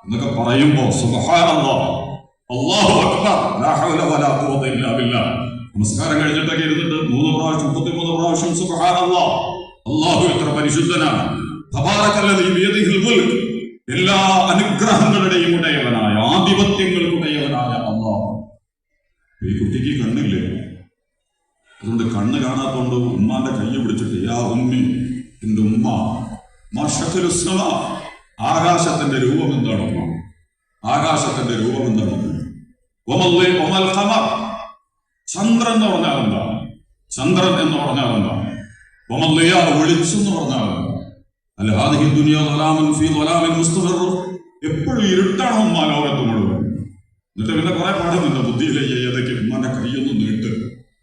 എന്നൊക്കെ പറയുമ്പോൾ സുബ്ഹാനല്ലാഹ്, അല്ലാഹു അക്ബർ, ലാ ഹൗല വലാ ഖുവത ഇല്ലാ ബില്ലാഹ്. നമസ്കാരം കഴിഞ്ഞിട്ടൊക്കെ ഇരുന്നിട്ട് 3 പ്രാവശ്യം 33 പ്രാവശ്യം സുബ്ഹാനല്ലാഹ്, അല്ലാഹു എത്ര പരിശുദ്ധനാണ്, തബാറകല്ലദീ ബിയദിഹിൽ മുൽക്ക്, എല്ലാ അനുഗ്രഹങ്ങളുടെയും ഉടയവനായ, ആധിപത്യങ്ങൾക്കുടയവനായ അല്ലാഹു. ഈ കുട്ടിക്ക് കണ്ണില്ലേ? അതുകൊണ്ട് കണ്ണ് കാണാത്തോണ്ട് ഉമ്മാന്റെ കൈ പിടിച്ചിട്ട് യാ ഉമ്മി, എന്റെ ഉമ്മ, മാ ശക്ലു സമാ, ആകാശത്തിന്റെ രൂപം എന്താണ്? ആകാശത്തിന്റെ രൂപം എന്താണ്? വമൽ ഖമർ, ചന്ദ്രൻ എന്ന് പറഞ്ഞാൽ എന്താ? ചന്ദ്രൻ എന്ന് പറഞ്ഞാൽ എന്താ? വമൽ ളിയാ, വെളിച്ചം എന്ന് പറഞ്ഞാൽ എന്താ? അല്ല ഹാദിഹി ദുനിയ ളലാമുൻ ഫീ ളലാമിൻ മുസ്തമിർ, എപ്പോഴും ഇരുട്ടാണ് ഉമ്മ ലോകത്ത് മുഴുവൻ. എന്നിട്ട് പിന്നെ കുറെ പാടുന്നുണ്ട്, ബുദ്ധിയിലെ ഏതൊക്കെ ഉമ്മാന്റെ കൈയൊന്ന് നീട്ട്,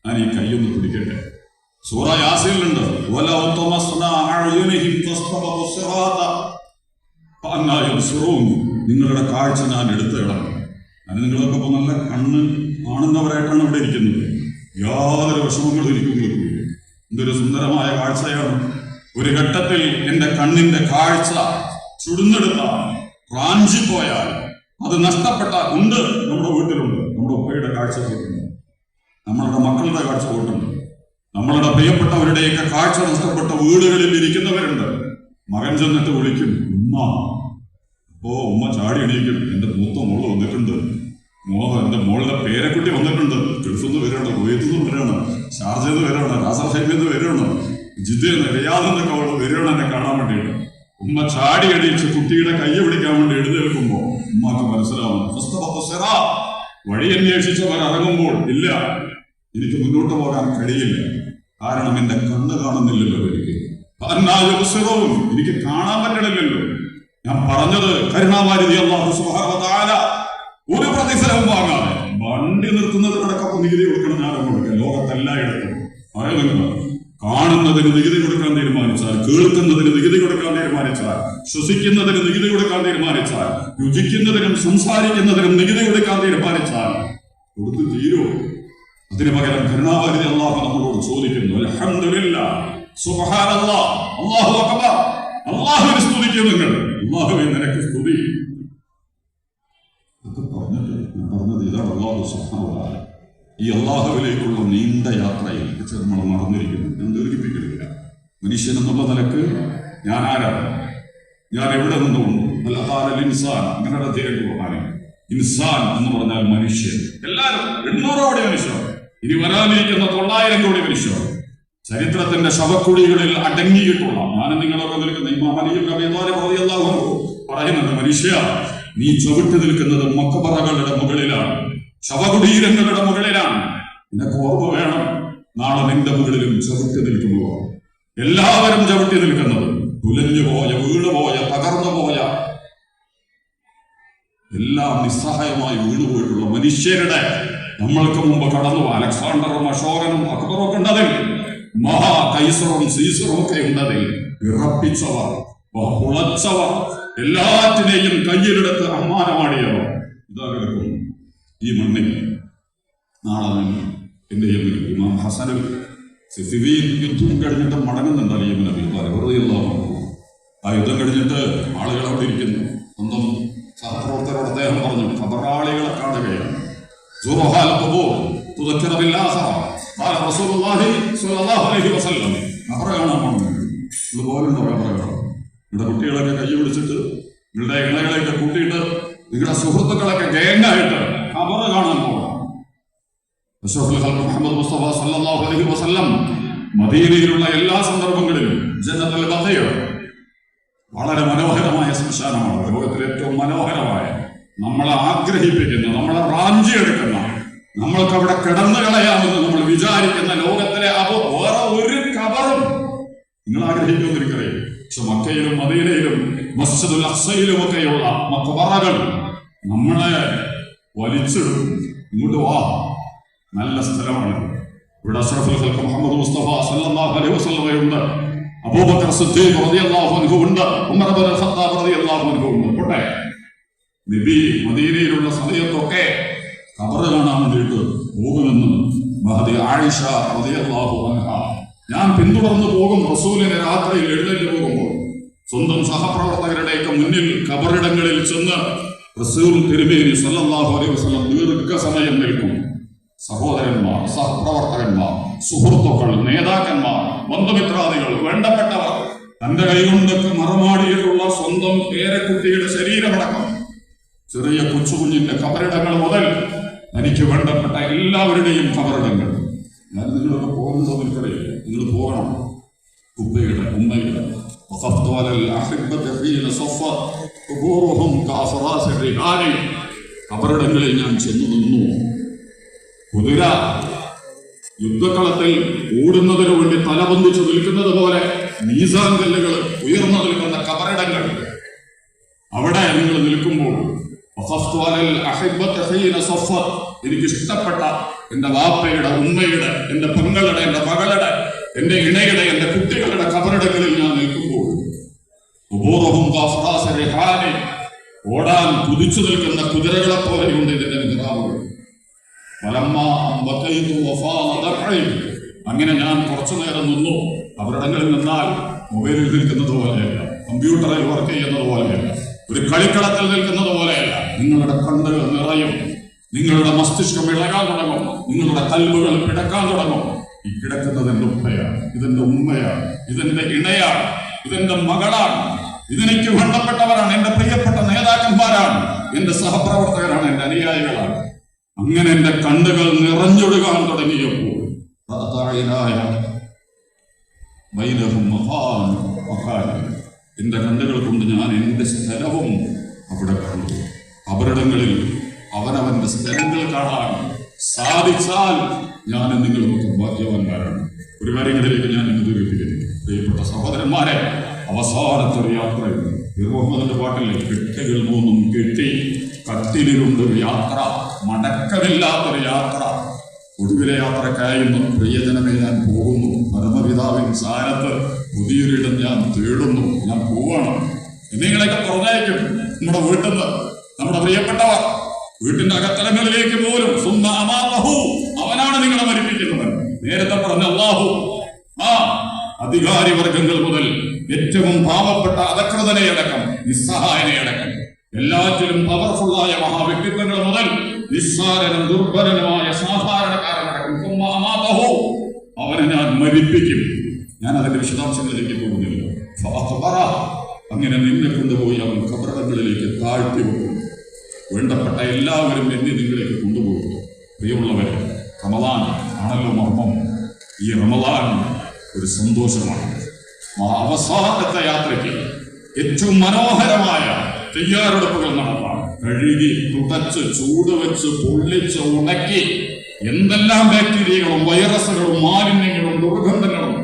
ഞാൻ ഈ കൈയൊന്ന് പിടിക്കട്ടെ. സൂറ യാസീനിലുണ്ട്, വലൗ തമസ്നാ അഅ്യുനിഹിം ഫസ്തബഖു സിറാത ഫഅന്നാ യുബ്സിറൂൻ, നിങ്ങളുടെ കാഴ്ച ഞാൻ എടുത്തു കളഞ്ഞു. അതിന് നിങ്ങളൊക്കെ ഇപ്പൊ നല്ല കണ്ണ് കാണുന്നവരായിട്ടാണ് ഇവിടെ ഇരിക്കുന്നത്. യാതൊരു വിഷമങ്ങളും ഇരിക്കും. എന്തൊരു സുന്ദരമായ കാഴ്ചയാണ്. ഒരു ഘട്ടത്തിൽ എന്റെ കണ്ണിന്റെ കാഴ്ച ചുടുന്നെടുത്താൽ, റാഞ്ചിപ്പോയാൽ, അത് നഷ്ടപ്പെട്ട ഉണ്ട്. നമ്മുടെ വീട്ടിലുണ്ട്, നമ്മുടെ ഉപ്പയുടെ കാഴ്ച പോയിട്ടുണ്ട്, നമ്മളുടെ മക്കളുടെ കാഴ്ച പോയിട്ടുണ്ട്, നമ്മളുടെ പ്രിയപ്പെട്ടവരുടെയൊക്കെ കാഴ്ച നഷ്ടപ്പെട്ട വീടുകളിൽ ഇരിക്കുന്നവരുണ്ട്. മകൻ ചെന്നിട്ട് വിളിക്കും ഉമ്മ. അപ്പോ ഉമ്മ ചാടി എണീക്കും, എന്റെ മൂത്ത മോള് വന്നിട്ടുണ്ട്, എന്റെ മോളുടെ പേരക്കുട്ടി വന്നിട്ടുണ്ട്, ഗൾഫിൽ നിന്ന് വരികയാണ്, കുവൈത്തിൽ നിന്ന് വരികയാണ്, ഷാർജയിൽ നിന്ന് വരികയാണ്, റാസൽ ഹൈമിൽ നിന്ന് വരികയാണ്, ജിദ്ദയിൽ നിന്ന്, റിയാദിൽ നിന്നൊക്കെ അവള് വരികയാണ് എന്നെ കാണാൻ വേണ്ടിയിട്ട്. ഉമ്മ ചാടി എണീച്ച് കുട്ടിയുടെ കൈ പിടിക്കാൻ വേണ്ടി എഴുന്നേൽക്കുമ്പോ ഉമ്മക്ക് മനസ്സിലാവും, വഴി അന്വേഷിച്ചവർ ഇറങ്ങുമ്പോൾ ഇല്ല, എനിക്ക് മുന്നോട്ട് പോകാൻ കഴിയില്ല, കാരണം എന്റെ കണ്ണ് കാണുന്നില്ലല്ലോ, എനിക്ക് കാണാൻ പറ്റണില്ലല്ലോ. ഞാൻ പറഞ്ഞത് കരുണാവാരിധി അല്ലാഹു സുബ്ഹാനഹു വ തആല ഒരു പ്രതിഫലവും വാങ്ങാതെ വണ്ടി നിർത്തുന്നതിനടക്കം നികുതി കൊടുക്കണം. ഞാൻ കൊടുക്കുക ലോകത്തെല്ലായിടത്തും പറയുന്നുണ്ട്. കാണുന്നതിന് നികുതി കൊടുക്കാൻ തീരുമാനിച്ചാൽ, കേൾക്കുന്നതിന് നികുതി കൊടുക്കാൻ തീരുമാനിച്ചാൽ, ശ്വസിക്കുന്നതിന് നികുതി കൊടുക്കാൻ തീരുമാനിച്ചാൽ, രുചിക്കുന്നതിനും സംസാരിക്കുന്നതിനും നികുതി കൊടുക്കാൻ തീരുമാനിച്ചാൽ കൊടുത്തു തീരോ? അതിന് പകരം കരുണാവാരിധി അല്ലാഹു നമ്മളോട് ചോദിക്കുന്നു, അൽഹംദുലില്ലാഹ്, സുബ്ഹാനല്ലാഹ്, അല്ലാഹു അക്ബർ, അല്ലാഹുവിനെ സ്തുതിക്കും നിങ്ങൾ, അല്ലാഹുവേ നിനക്ക് സ്തുതി. ഇതൊക്കെ പറഞ്ഞിട്ട് ഞാൻ പറഞ്ഞത് ഇതാണ്, അല്ലാഹു സുബ്ഹാനഹു വ തആല ഈ അല്ലാഹുവിലേക്കുള്ള നീണ്ട യാത്രയിൽ നമ്മൾ മറന്നിരിക്കുന്നു. ഞാൻ ദീർഘിപ്പിക്കുന്നില്ല. മനുഷ്യൻ എന്നുള്ള നിലക്ക് ഞാൻ ആരാണ്, ഞാൻ എവിടെ നിന്നുകൊണ്ട് ഇൻസാൻ, അങ്ങനെ അധ്യായം ഇൻസാൻ എന്ന് പറഞ്ഞാൽ മനുഷ്യൻ. എല്ലാവരും 800 കോടി മനുഷ്യർ, ഇനി വരാനിരിക്കുന്ന 900 കോടി മനുഷ്യർ ചരിത്രത്തിന്റെ ശവക്കുഴികളിൽ അടങ്ങിയിട്ടുള്ള, ഞാനും നിങ്ങളൊക്കെ നിൽക്കുന്ന ഇമാം അലി ഇബ്നു അബീ ത്വാലിബ് റളിയല്ലാഹു അൻഹു പറയുന്നുണ്ട്, മനുഷ്യ നീ ചവിട്ടി നിൽക്കുന്നത് മഖബറകളുടെ മുകളിലാണ്, ശവകുടീരങ്ങളുടെ മുകളിലാണ്. നിനക്ക് ഓർമ്മ വേണം, നാളെ നിന്റെ മുകളിലും ചവിട്ടി നിൽക്കുമ്പോൾ എല്ലാവരും ചവിട്ടി നിൽക്കുന്നത് തുലഞ്ഞുപോയ, വീണുപോയ, തകർന്നുപോയ, എല്ലാം നിസ്സഹായമായി വീണുപോയിട്ടുള്ള മനുഷ്യരുടെ നമ്മൾക്ക് മുമ്പ് കടന്നു അലക്സാണ്ടറും അശോകനും അക്ബറും ഒക്കെ ഉണ്ടതിൽ, മഹാ കൈസറും സീസറും ഒക്കെ ഉണ്ടതിൽ, വിറപ്പിച്ചവർ, പുളച്ചവർ, എല്ലാറ്റിനെയും കയ്യിലെടുത്ത് അമ്മാനമാടിയവർ ഇതാ കിടക്കുന്നു ഈ മണ്ണിൽ. നാളെ എന്റെ ഇമാം ഹസനുൽ സിഫീൻ യുദ്ധം കഴിഞ്ഞിട്ട് മടങ്ങുന്നുണ്ട് അലി ഇബ്നു അബീ ത്വാലിബ് റളിയല്ലാഹു അൻഹു. ആ യുദ്ധം കഴിഞ്ഞിട്ട് ആളുകൾ അവിടെ ഇരിക്കുന്നു. സ്വന്തം സഹപ്രവർത്തകരോട് അദ്ദേഹം പറഞ്ഞു, ഖബറാളികളെ കാണുകയാണ്. നിങ്ങളുടെ കുട്ടികളൊക്കെ കൈ പിടിച്ചിട്ട്, നിങ്ങളുടെ ഇണകളെയൊക്കെ കൂട്ടിയിട്ട്, നിങ്ങളുടെ സുഹൃത്തുക്കളൊക്കെ ഗേങ്ങായിട്ട് ഖബറ് കാണാൻ പോകണം. മുഹമ്മദ് മുസ്തഫ സല്ലല്ലാഹു അലൈഹി വസല്ലം മദീനയിലുള്ള എല്ലാ സന്ദർഭങ്ങളിലും ജന്നത്തുൽ ബഖീ വളരെ മനോഹരമായ ശ്മശാനമാണ്. ലോകത്തിലെ ഏറ്റവും മനോഹരമായ, നമ്മളെ ആഗ്രഹിപ്പിക്കുന്ന, നമ്മളെ റാഞ്ചിയെടുക്കുന്ന, നമ്മൾക്ക് അവിടെ കിടന്നു കളയാമെന്ന് നമ്മൾ വിചാരിക്കുന്ന ലോകത്തിലെ വേറെ ഒരു കബറും നിങ്ങൾ ആഗ്രഹിക്കുമെന്നിരിക്കറിയാം. പക്ഷെ മക്കയിലും മദീനയിലും മസ്ജിദുൽ അഖ്സയിലുമൊക്കെയുള്ള മഖബറകൾ നമ്മളെ വലിച്ചിടും. ഇങ്ങോട്ട് വാ, നല്ല സ്ഥലമാണ്. ഇവിടെ അഷ്റഫുൽ ഖൽഖ് മുഹമ്മദ് മുസ്തഫ സല്ലല്ലാഹു അലൈഹി വസല്ലമയുണ്ട്, അബൂബക്കർ സിദ്ദീഖ് റളിയല്ലാഹു അൻഹു ഉണ്ട്, ഉമർ ഇബ്നുൽ ഖത്താബ് റളിയല്ലാഹു അൻഹു ഉണ്ട്. പോട്ടെ, നബി മദീനയിലുള്ള സമയത്തൊക്കെ ഖബർ കാണാൻ വേണ്ടിയിട്ട് പോകുമെന്ന് മഹദി ആയിഷ റളിയല്ലാഹു അൻഹ ഞാൻ പിന്തുടർന്നു പോകും. റസൂലിനെ രാത്രിയിൽ എഴുന്നേറ്റ് പോകുമ്പോൾ സ്വന്തം സഹപ്രവർത്തകരുടെയൊക്കെ മുന്നിൽ ഖബറിടങ്ങളിൽ ചെന്ന് റസൂൽ തിരുമേനി സല്ലല്ലാഹു അലൈഹി വസല്ലം ദീർഘസമയം നിൽക്കും. സഹോദരന്മാർ, സഹപ്രവർത്തകന്മാർ, സുഹൃത്തുക്കൾ, നേതാക്കന്മാർ, ബന്ധുമിത്രാദികൾ, വേണ്ടപ്പെട്ടവർ, തന്റെ കൈകൊണ്ടൊക്കെ മറമാടിയിട്ടുള്ള സ്വന്തം പേരക്കുട്ടിയുടെ ശരീരമടക്കം ചെറിയ കൊച്ചുകുഞ്ഞിന്റെ ഖബറിടങ്ങൾ മുതൽ എനിക്ക് വേണ്ടപ്പെട്ട എല്ലാവരുടെയും ഖബറിടങ്ങൾ. ഞാൻ നിങ്ങളൊക്കെ പോകുന്നത് എനിക്കറിയില്ല, നിങ്ങൾ പോകണം. ഉമ്മയുടെ ഖബറിടങ്ങളിൽ ഞാൻ ചെന്നു നിന്നു. കുതിര യുദ്ധക്കളത്തിൽ ഓടുന്നതിനു വേണ്ടി തലബന്ധിച്ചു നിൽക്കുന്നത് പോലെ മീസാൻ കല്ലുകൾ ഉയർന്നു നിൽക്കുന്ന ഖബറിടങ്ങൾ, അവിടെ നിങ്ങൾ നിൽക്കുമ്പോൾ എനിക്ക് ഇഷ്ടപ്പെട്ട എന്റെ വാപ്പയുടെ, ഉമ്മയുടെ, എന്റെ പെങ്ങളുടെ, എന്റെ മകളുടെ, എന്റെ ഇണയുടെ, എന്റെ കുട്ടികളുടെ ഖബറിടങ്ങളിൽ ഞാൻ നിൽക്കുമ്പോൾ ഓടാൻ കുതിച്ചു നിൽക്കുന്ന കുതിരകളെ പോലെയുണ്ട് ഇതിന്റെ മിഹ്റാബുകൾ. അങ്ങനെ ഞാൻ കുറച്ചു നേരം നിന്നു. ഖബറിടങ്ങളിൽ നിന്നാൽ മൊബൈലിൽ നിൽക്കുന്നത് പോലെയല്ല, കമ്പ്യൂട്ടറിൽ വർക്ക് ചെയ്യുന്നത് പോലെയല്ല, ഒരു കളിക്കളത്തിൽ നിൽക്കുന്നത് പോലെയല്ല. നിങ്ങളുടെ കണ്ണുകൾ നിറയും, നിങ്ങളുടെ മസ്തിഷ്കം ഇളകാൻ തുടങ്ങും, നിങ്ങളുടെ കൽബുകൾ പിടക്കാൻ തുടങ്ങും. ഈ കിടക്കുന്നത് എന്റെ ഉമ്മയാണ്, ഇതെന്റെ ഉമ്മയാണ്, ഇതെന്റെ ഇണയാണ്, ഇതെന്റെ മകളാണ്, ഇതെനിക്ക് വേണ്ടപ്പെട്ടവരാണ്, എന്റെ പ്രിയപ്പെട്ട നേതാക്കന്മാരാണ്, എന്റെ സഹപ്രവർത്തകരാണ്, എന്റെ അനുയായികളാണ്. അങ്ങനെ എന്റെ കണ്ണുകൾ നിറഞ്ഞൊഴുകാൻ തുടങ്ങിയപ്പോൾ എന്റെ കണ്ണുകൾ കൊണ്ട് ഞാൻ എന്റെ സ്ഥലവും അവിടെ കണ്ടു. ഖബറിടങ്ങളിൽ അവനവന്റെ സ്ഥലങ്ങൾ കാണാൻ സാധിച്ചാൽ ഞാൻ നിങ്ങളൊക്കെ ഭാഗ്യവാന്മാരാണ്. ഒരു കാര്യങ്ങളിലേക്ക് ഞാൻ ഇന്ന് ദൂരിപ്പിക്കുന്നു. പ്രിയപ്പെട്ട സഹോദരന്മാരെ, അവസാനത്തെ ഒരു യാത്രയുണ്ട്. മുഹമ്മദിന്റെ പാട്ടിലെ കെട്ടുകൾ മൂന്നും കെട്ടി കട്ടിലിലുണ്ടൊരു യാത്ര, മടക്കമില്ലാത്തൊരു യാത്ര. ഒടുവിലെ യാത്രക്കായുന്ന പ്രിയജനമേ, ഞാൻ പോകുന്നു. പരമപിതാവിൻ സ്ഥാനത്ത് പുതിയൊരിടം ഞാൻ തേടുന്നു. ഞാൻ പോവാണ്. നിങ്ങളൊക്കെ പറഞ്ഞയക്കും നമ്മുടെ വീട്ടിൽ നിന്ന്. നമ്മുടെ പ്രിയപ്പെട്ടവർ വീട്ടിന്റെ അകത്തലങ്ങളിലേക്ക് പോലും അവനാണ് നിങ്ങളെ മരിപ്പിക്കുന്നത്. നേരത്തെ പറഞ്ഞ അല്ലാഹു അധികാരി വർഗങ്ങൾ മുതൽ ഏറ്റവും പാവപ്പെട്ട അധകൃതനെയടക്കം, നിസ്സഹായനെയടക്കം, എല്ലാറ്റിലും പവർഫുള്ളായ മഹാവ്യക്തിത്വങ്ങൾ മുതൽ നിസ്സാരനും ദുർബലനുമായ സാധാരണക്കാരനടക്കം അവനെ ഞാൻ മരിപ്പിക്കും. ഞാൻ അതിന്റെ വിശദാംശങ്ങളിലേക്ക് പോകുന്നില്ല. അങ്ങനെ നിന്നെ കൊണ്ടുപോയി അവൻ ഖബറിടങ്ങളിലേക്ക് താഴ്ത്തി വെക്കും. വേണ്ടപ്പെട്ട എല്ലാവരും എന്നെ നിങ്ങളിലേക്ക് കൊണ്ടുപോകും. പ്രിയമുള്ളവരെ, റമളാൻ ആണല്ലോ മർമ്മം. ഈ റമളാൻ ഒരു സന്തോഷമാണ്. അവസാനത്തെ യാത്രയ്ക്ക് ഏറ്റവും മനോഹരമായ തയ്യാറെടുപ്പുകൾ നടത്താൻ കഴുകി തുടച്ച് ചൂട് വെച്ച് പൊള്ളിച്ച് ഉണക്കി എന്തെല്ലാം ബാക്ടീരിയകളും വൈറസുകളും മാലിന്യങ്ങളും ദുർഗന്ധങ്ങളും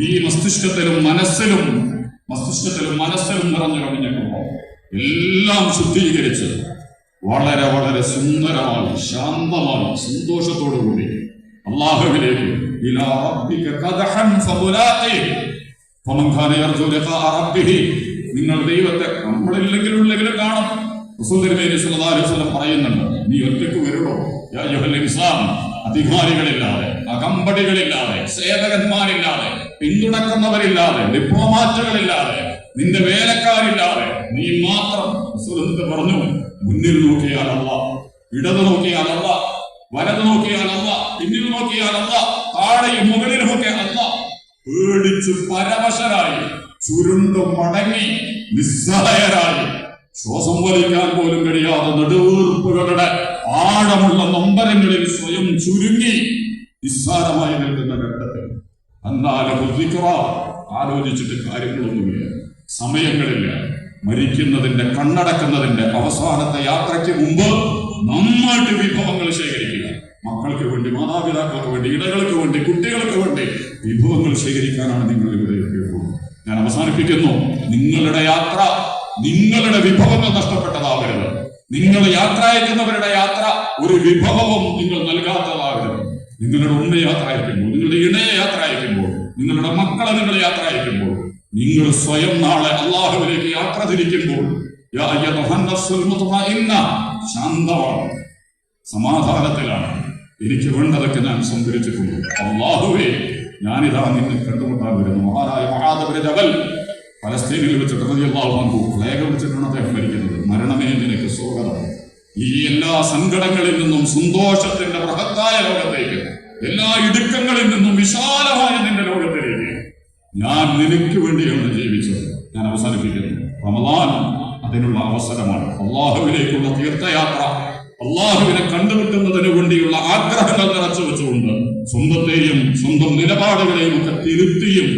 ഈ മസ്തിഷ്കത്തിലും മനസ്സിലും നിറഞ്ഞു കഴിഞ്ഞിട്ടുണ്ടോ എല്ലാം ശുദ്ധീകരിച്ച് വളരെ വളരെ സുന്ദരമായി ശാന്തമായി സന്തോഷത്തോടുകൂടി അല്ലാഹുവിലേക്ക് നിങ്ങൾ ദൈവത്തെ നമ്മളില്ലെങ്കിലും കാണും. റസൂൽ തിരുമേനി സ്വല്ലല്ലാഹു അലൈഹി വസല്ലം പറയുന്നുണ്ട്, നീ ഒറ്റയ്ക്ക് വരുമോ? യാ അയ്യുഹൽ ഇൻസാൻ, അധികാരികളില്ലാതെ, അകമ്പടികളില്ലാതെ, സേവകന്മാരില്ലാതെ, പിന്തുണക്കുന്നവരില്ലാതെ, ഡിപ്ലോമാറ്റുകളില്ലാതെ, നിന്റെ വേലക്കാരില്ലാതെ നീ മാത്രം. റസൂൽ എന്നിട്ട് പറഞ്ഞു, മുന്നിൽ നോക്കിയാൽ അല്ലാഹ്, ഇടത് നോക്കിയാൽ അല്ലാഹ്, വലത് നോക്കിയാൽ അല്ലാഹ്, പിന്നിൽ നോക്കിയാൽ അല്ലാഹ്, താഴെയും മുകളിലുമൊക്കെ അല്ലാഹ്. പേടിച്ച് പരവശരായി ചുരുണ്ടു മടങ്ങി നിസ്സഹായരായി ശ്വാസം വലിക്കാൻ പോലും കഴിയാതെ നെടുവീർപ്പുകളുടെ ആഴമുള്ള നൊമ്പരങ്ങളിൽ സ്വയം ചുരുങ്ങി നിസ്സാരമായി നിൽക്കുന്ന ഘട്ടത്തിൽ ആലോചിച്ചിട്ട് കാര്യങ്ങളൊന്നുമില്ല, സമയങ്ങളില്ല. മരിക്കുന്നതിന്റെ കണ്ണടക്കുന്നതിന്റെ അവസാനത്തെ യാത്രയ്ക്ക് മുമ്പ് നന്നായിട്ട് വിഭവങ്ങൾ ശേഖരിക്കുക. മക്കൾക്ക് വേണ്ടി, മാതാപിതാക്കൾക്ക് വേണ്ടി, ഇടകൾക്ക് വേണ്ടി, കുട്ടികൾക്ക് വേണ്ടി വിഭവങ്ങൾ ശേഖരിക്കാനാണ് നിങ്ങൾ ഇവിടെ എത്തിയിട്ടുള്ളത്. ഞാൻ അവസാനിപ്പിക്കുന്നു. നിങ്ങളുടെ യാത്ര നിങ്ങളുടെ വിഭവങ്ങൾ നഷ്ടപ്പെട്ടതാകരുത്. നിങ്ങൾ യാത്ര അയക്കുന്നവരുടെ യാത്ര ഒരു വിഭവവും നിങ്ങൾ നൽകാത്തതാകരുത്. നിങ്ങളുടെ ഉണ്ണ യാത്ര അയക്കുമ്പോൾ, നിങ്ങളുടെ ഇണയെ യാത്ര അയക്കുമ്പോൾ, നിങ്ങളുടെ മക്കളെ നിങ്ങൾ യാത്ര അയക്കുമ്പോൾ, നിങ്ങൾ സ്വയം നാളെ അള്ളാഹുവിലേക്ക് യാത്ര തിരിക്കുമ്പോൾ ശാന്തമാണ്, സമാധാനത്തിലാണ്. എനിക്ക് വേണ്ടതൊക്കെ ഞാൻ സംഭരിച്ചിട്ടുണ്ട്. അള്ളാഹുവേ, ഞാനിതാ നിന്നെ കണ്ടുമുട്ടാൻ വരുന്നു. മഹാനായ മഹാദബിന് ജബൽ പലസ്തീനിൽ വെച്ചിട്ട് റളിയല്ലാഹു അൻഹു പ്ലേഗ് വെച്ചിട്ടാണ് അദ്ദേഹം മരിക്കുന്നത്. മരണമേ നിനക്ക് സ്വാഗതം. ഈ എല്ലാ സങ്കടങ്ങളിൽ നിന്നും സന്തോഷത്തിന്റെ ബൃഹത്തായ ലോകത്തേക്ക്, എല്ലാ ഇടുക്കങ്ങളിൽ നിന്നും വിശാലമായ നിന്റെ ലോകത്തിലേക്ക് ഞാൻ നിനക്ക് വേണ്ടിയാണ് ജീവിച്ചത്. ഞാൻ അവസാനിപ്പിക്കുന്നു. റമദാൻ അതിനുള്ള അവസരമാണ്. അള്ളാഹുവിലേക്കുള്ള തീർത്ഥയാത്ര, അള്ളാഹുവിനെ കണ്ടുമുട്ടുന്നതിന് വേണ്ടിയുള്ള ആഗ്രഹങ്ങൾ നിറച്ചു വെച്ചുകൊണ്ട് സ്വന്തത്തെയും സ്വന്തം നിലപാടുകളെയും ഒക്കെ തിരുത്തിയും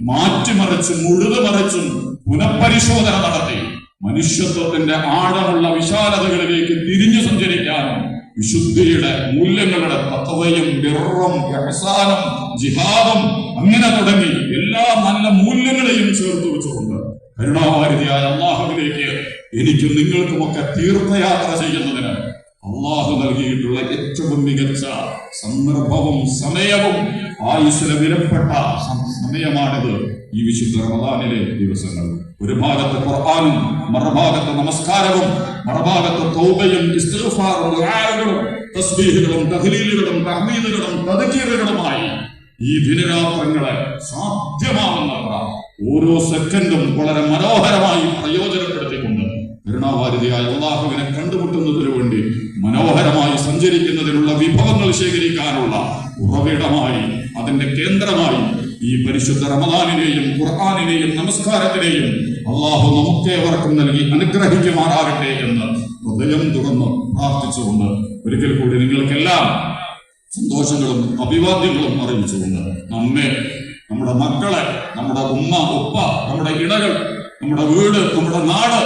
മാറ്റിമറിച്ചും മുഴുതുമറിച്ചും പുനഃപരിശോധന നടത്തി മനുഷ്യത്വത്തിന്റെ ആഴമുള്ള വിശാലതകളിലേക്ക് തിരിഞ്ഞു സഞ്ചരിക്കാനും വിശുദ്ധിയുടെ മൂല്യങ്ങളുടെ തത്വയും ബിർറും ഇഹ്സാനും ജിഹാദും അങ്ങനെ തുടങ്ങി എല്ലാ നല്ല മൂല്യങ്ങളെയും ചേർത്ത് വെച്ചുകൊണ്ട് കരുണാവാരിധിയായ അള്ളാഹുവിലേക്ക് എനിക്കും നിങ്ങൾക്കുമൊക്കെ തീർത്ഥയാത്ര ചെയ്യുന്നതിന് അള്ളാഹു നൽകിയിട്ടുള്ള ഏറ്റവും മികച്ച സന്ദർഭവും സമയവും ആയുസ്സിലെ വിലപ്പെട്ട സമയമാണിത്. ഈ വിശുദ്ധ റമദാനിലെ ദിവസങ്ങൾ ഒരു ഭാഗത്ത് ഖുർആനും, മറുഭാഗത്ത് നമസ്കാരവും, മറുഭാഗത്ത് തൗബയും ഇസ്തിഗ്ഫാറും ദുആകളും തസ്ബീഹുകളും തഹ്ലീലുകളും തഹ്മീദുകളും തദ്കീറുകളുമായി ഈ ദിനരാത്രങ്ങളെ സാധ്യമാവുന്നത്ര ഓരോ സെക്കൻഡും വളരെ മനോഹരമായി പ്രയോജനപ്പെടുത്തിക്കൊണ്ട് കരുണാവാരിധിയായ അല്ലാഹുവിനെ കണ്ടുമുട്ടുന്നതിനു വേണ്ടി മനോഹരമായി സഞ്ചരിക്കുന്നതിനുള്ള വിഭവങ്ങൾ ശേഖരിക്കാനുള്ള ഉറവിടമായി, അതിന്റെ കേന്ദ്രമായി ഈ പരിശുദ്ധ റമദാനിനെയും ഖുർആനിനെയും നമസ്കാരത്തിനെയും അള്ളാഹു നമുക്കേവർക്കും നൽകി അനുഗ്രഹിക്കുമാറാകട്ടെ എന്ന് ഹൃദയം തുറന്ന് പ്രാർത്ഥിച്ചുകൊണ്ട് ഒരിക്കൽ കൂടി നിങ്ങൾക്കെല്ലാം സന്തോഷങ്ങളും അഭിവാദ്യങ്ങളും അറിയിച്ചുകൊണ്ട് നമ്മെ, നമ്മുടെ മക്കളെ, നമ്മുടെ ഉമ്മ ഉപ്പ, നമ്മുടെ ഇണകൾ, നമ്മുടെ വീട്, നമ്മുടെ നാട്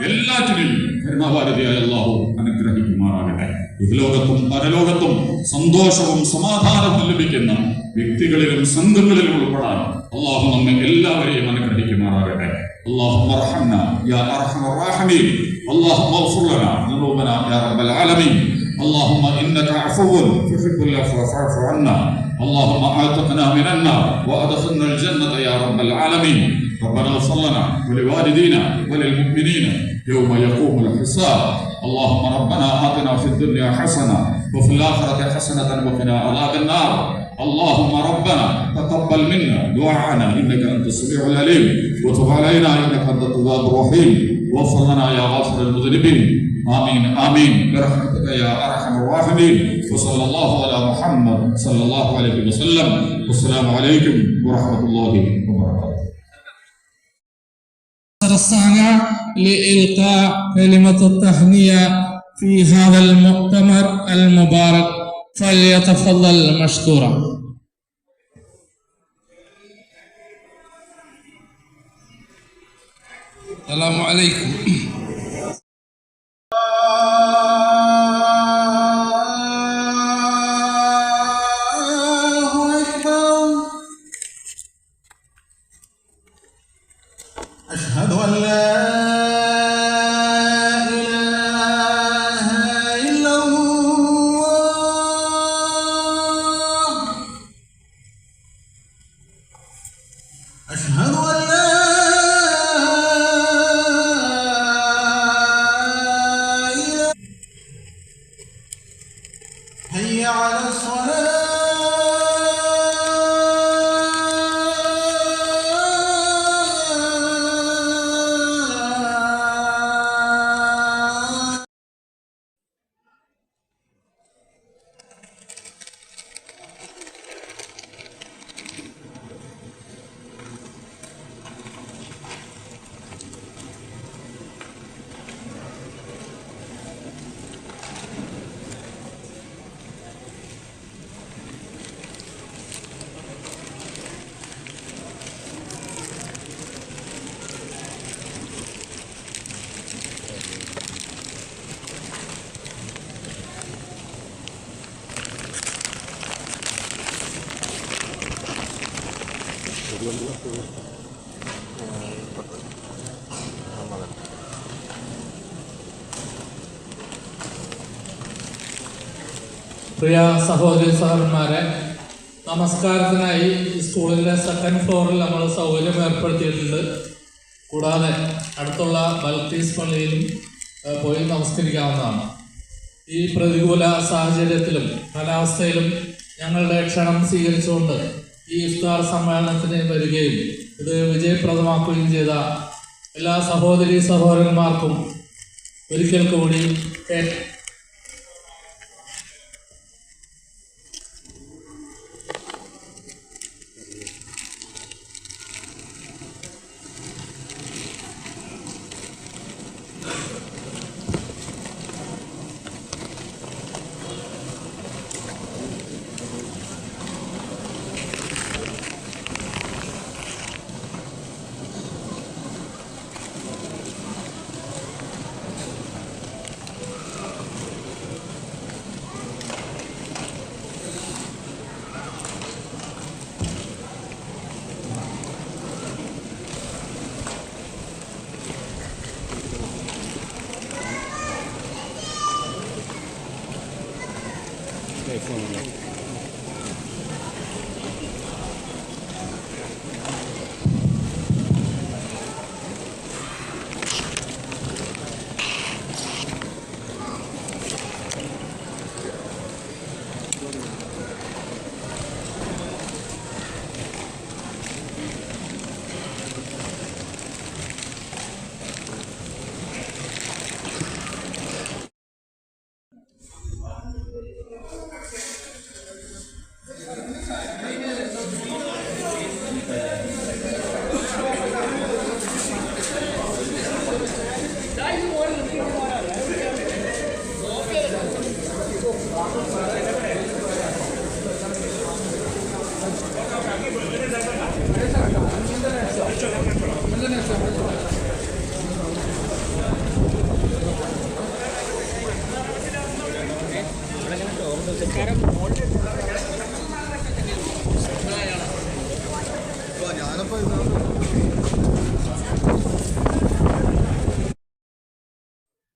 എല്ലാറ്റിനെയും കരുണാവാരിധിയായ അല്ലാഹു അനുഗ്രഹിക്കുമാറാകട്ടെ. ഇഹലോകത്തും പരലോകത്തും സന്തോഷവും സമാധാനവും ലഭിക്കുന്ന വ്യക്തികളിലും സംഘങ്ങളിലും ഉൾപ്പെടാൻ അല്ലാഹു നമ്മെ എല്ലാവരെയും അനുഗ്രഹിക്കുമാറാകട്ടെ. اللهم ارحمنا يا ارحم الراحمين. اللهم اغفر لنا ذنوبنا يا رب العالمين. اللهم انك عفو تحب العفو فاعف عنا. اللهم اعتقنا من النار وادخلنا الجنه يا رب العالمين. ربنا اغفر لنا ولوالدينا وللمؤمنين يوم يقوم الحساب. اللهم ربنا آتنا في الدنيا حسنة وفي الآخرة حسنة وقنا عذاب النار. اللهم ربنا تقبل منا دعاءنا إنك أنت السميع العليم وتب علينا إنك أنت التواب الرحيم واغفر لنا يا غافر المذنبين. آمين آمين برحمتك يا أرحم الراحمين. وصلى الله على محمد صلى الله عليه وسلم. والسلام عليكم ورحمة الله وبركاته. الساعة لإلقاء كلمة التهنئة في هذا المؤتمر المبارك فليتفضل مشكورا. السلام عليكم. أشهد أن لا إله إلا الله. أشهد أن لا إله. هيا على الصلاة. പ്രിയ സഹോദരി സഹോദരന്മാരെ, നമസ്കാരത്തിനായി സ്കൂളിൻ്റെ സെക്കൻഡ് ഫ്ലോറിൽ നമ്മൾ സൗകര്യം ഏർപ്പെടുത്തിയിട്ടുണ്ട്. കൂടാതെ അടുത്തുള്ള ബൽക്കീസ് പള്ളിയിലും പോയി നമസ്കരിക്കാവുന്നതാണ്. ഈ പ്രതികൂല സാഹചര്യത്തിലും കാലാവസ്ഥയിലും ഞങ്ങളുടെ ക്ഷണം സ്വീകരിച്ചുകൊണ്ട് ഈ ഇഫ്താർ സമ്മേളനത്തിന് വരികയും ഇത് വിജയപ്രദമാക്കുകയും ചെയ്ത എല്ലാ സഹോദരി സഹോദരന്മാർക്കും ഒരിക്കൽ കൂടി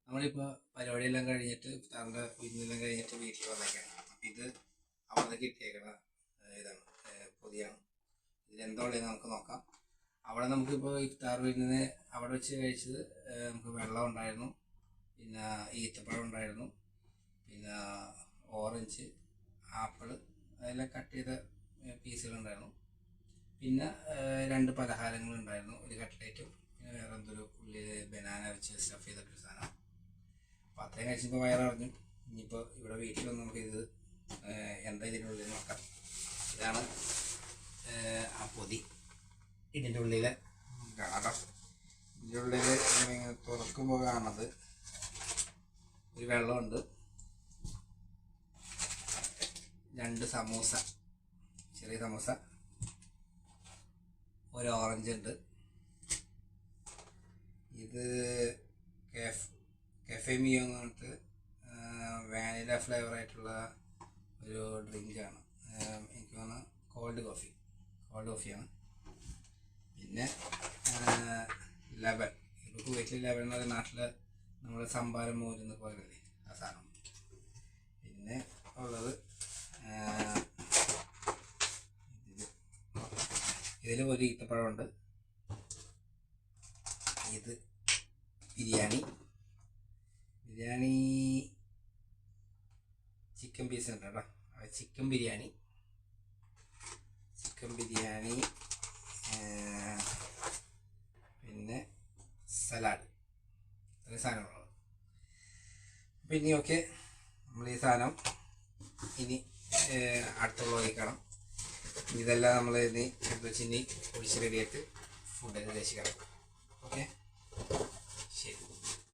നമ്മളിപ്പോൾ പരിപാടിയെല്ലാം കഴിഞ്ഞിട്ട് ഇഫ്താറിൻ്റെ വിരുന്നെല്ലാം കഴിഞ്ഞിട്ട് വീട്ടിൽ വന്നേക്കാണ്. അപ്പം ഇത് അവിടെ കിട്ടിയേക്കണ ഇതാണ്, പൊതിയാണ്. ഇതിലെന്താ ഉള്ളത് നമുക്ക് നോക്കാം. അവിടെ നമുക്കിപ്പോൾ ഇഫ്താർ വിരുന്നിന് അവിടെ വെച്ച് കഴിച്ചത് നമുക്ക് വെള്ളം ഉണ്ടായിരുന്നു, പിന്നെ ഈത്തപ്പഴം ഉണ്ടായിരുന്നു, പിന്നെ ഓറഞ്ച്, ആപ്പിള്, അതെല്ലാം കട്ട് ചെയ്ത പീസുകളുണ്ടായിരുന്നു. പിന്നെ 2 പലഹാരങ്ങളുണ്ടായിരുന്നു, ഒരു കട്ട്ലേറ്റും പിന്നെ വേറെ എന്തൊരു ഉള്ളിൽ ബനാന വെച്ച് സ്റ്റഫ് ചെയ്തിട്ടൊരു സാധനം. അപ്പോൾ അത്രയും കഴിച്ചപ്പോൾ വയററിഞ്ഞു. ഇനിയിപ്പോൾ ഇവിടെ വീട്ടിൽ വന്ന് നമുക്കിത് എന്താ ഇതിനുള്ളിൽ നോക്കാം. ഇതാണ് ആ പൊതി. ഇതിൻ്റെ ഉള്ളിൽ കാണാം. ഇതിൻ്റെ ഉള്ളിൽ ഇങ്ങനെ തുറക്കുമ്പോൾ കാണുന്നത് ഒരു വെള്ളമുണ്ട്, 2 സമൂസ, ചെറിയ സമൂസ, ഒരു ഓറഞ്ച് ഉണ്ട്. ഇത് കഫേ മിയോ എന്ന് പറഞ്ഞിട്ട് വാനില ഫ്ലേവറായിട്ടുള്ള ഒരു ഡ്രിങ്കാണ്. എനിക്ക് തോന്നുന്നു കോൾഡ് കോഫിയാണ്. പിന്നെ ലെബൻ, ഇപ്പോൾ കുവൈറ്റിൽ ലെബൻ എന്ന് പറയുന്ന നാട്ടിൽ നമ്മൾ സംഭാരം മോരുന്ന് പോലല്ലേ ആ സാധനം. പിന്നെ ഉള്ളത് ഇതിൽ ഒരു ഈത്തപ്പഴമുണ്ട്. ഇത് ബിരിയാണി ചിക്കൻ പീസ് ഉണ്ട് കേട്ടോ. ചിക്കൻ ബിരിയാണി, പിന്നെ സലാഡ്, ഇത്രയും സാധനങ്ങളുള്ളത്. പിന്നെ ഓക്കെ, നമ്മൾ ഈ സാധനം ഇനി അടുത്തുള്ള ഒഴിക്കണം. ഇതെല്ലാം നമ്മൾ ഇനി എടുത്ത് വെച്ച് ഇനി ഒഴിച്ച് റെഡിയായിട്ട് ഫുഡൊക്കെ കഴിച്ചിക്കണം. ഓക്കെ.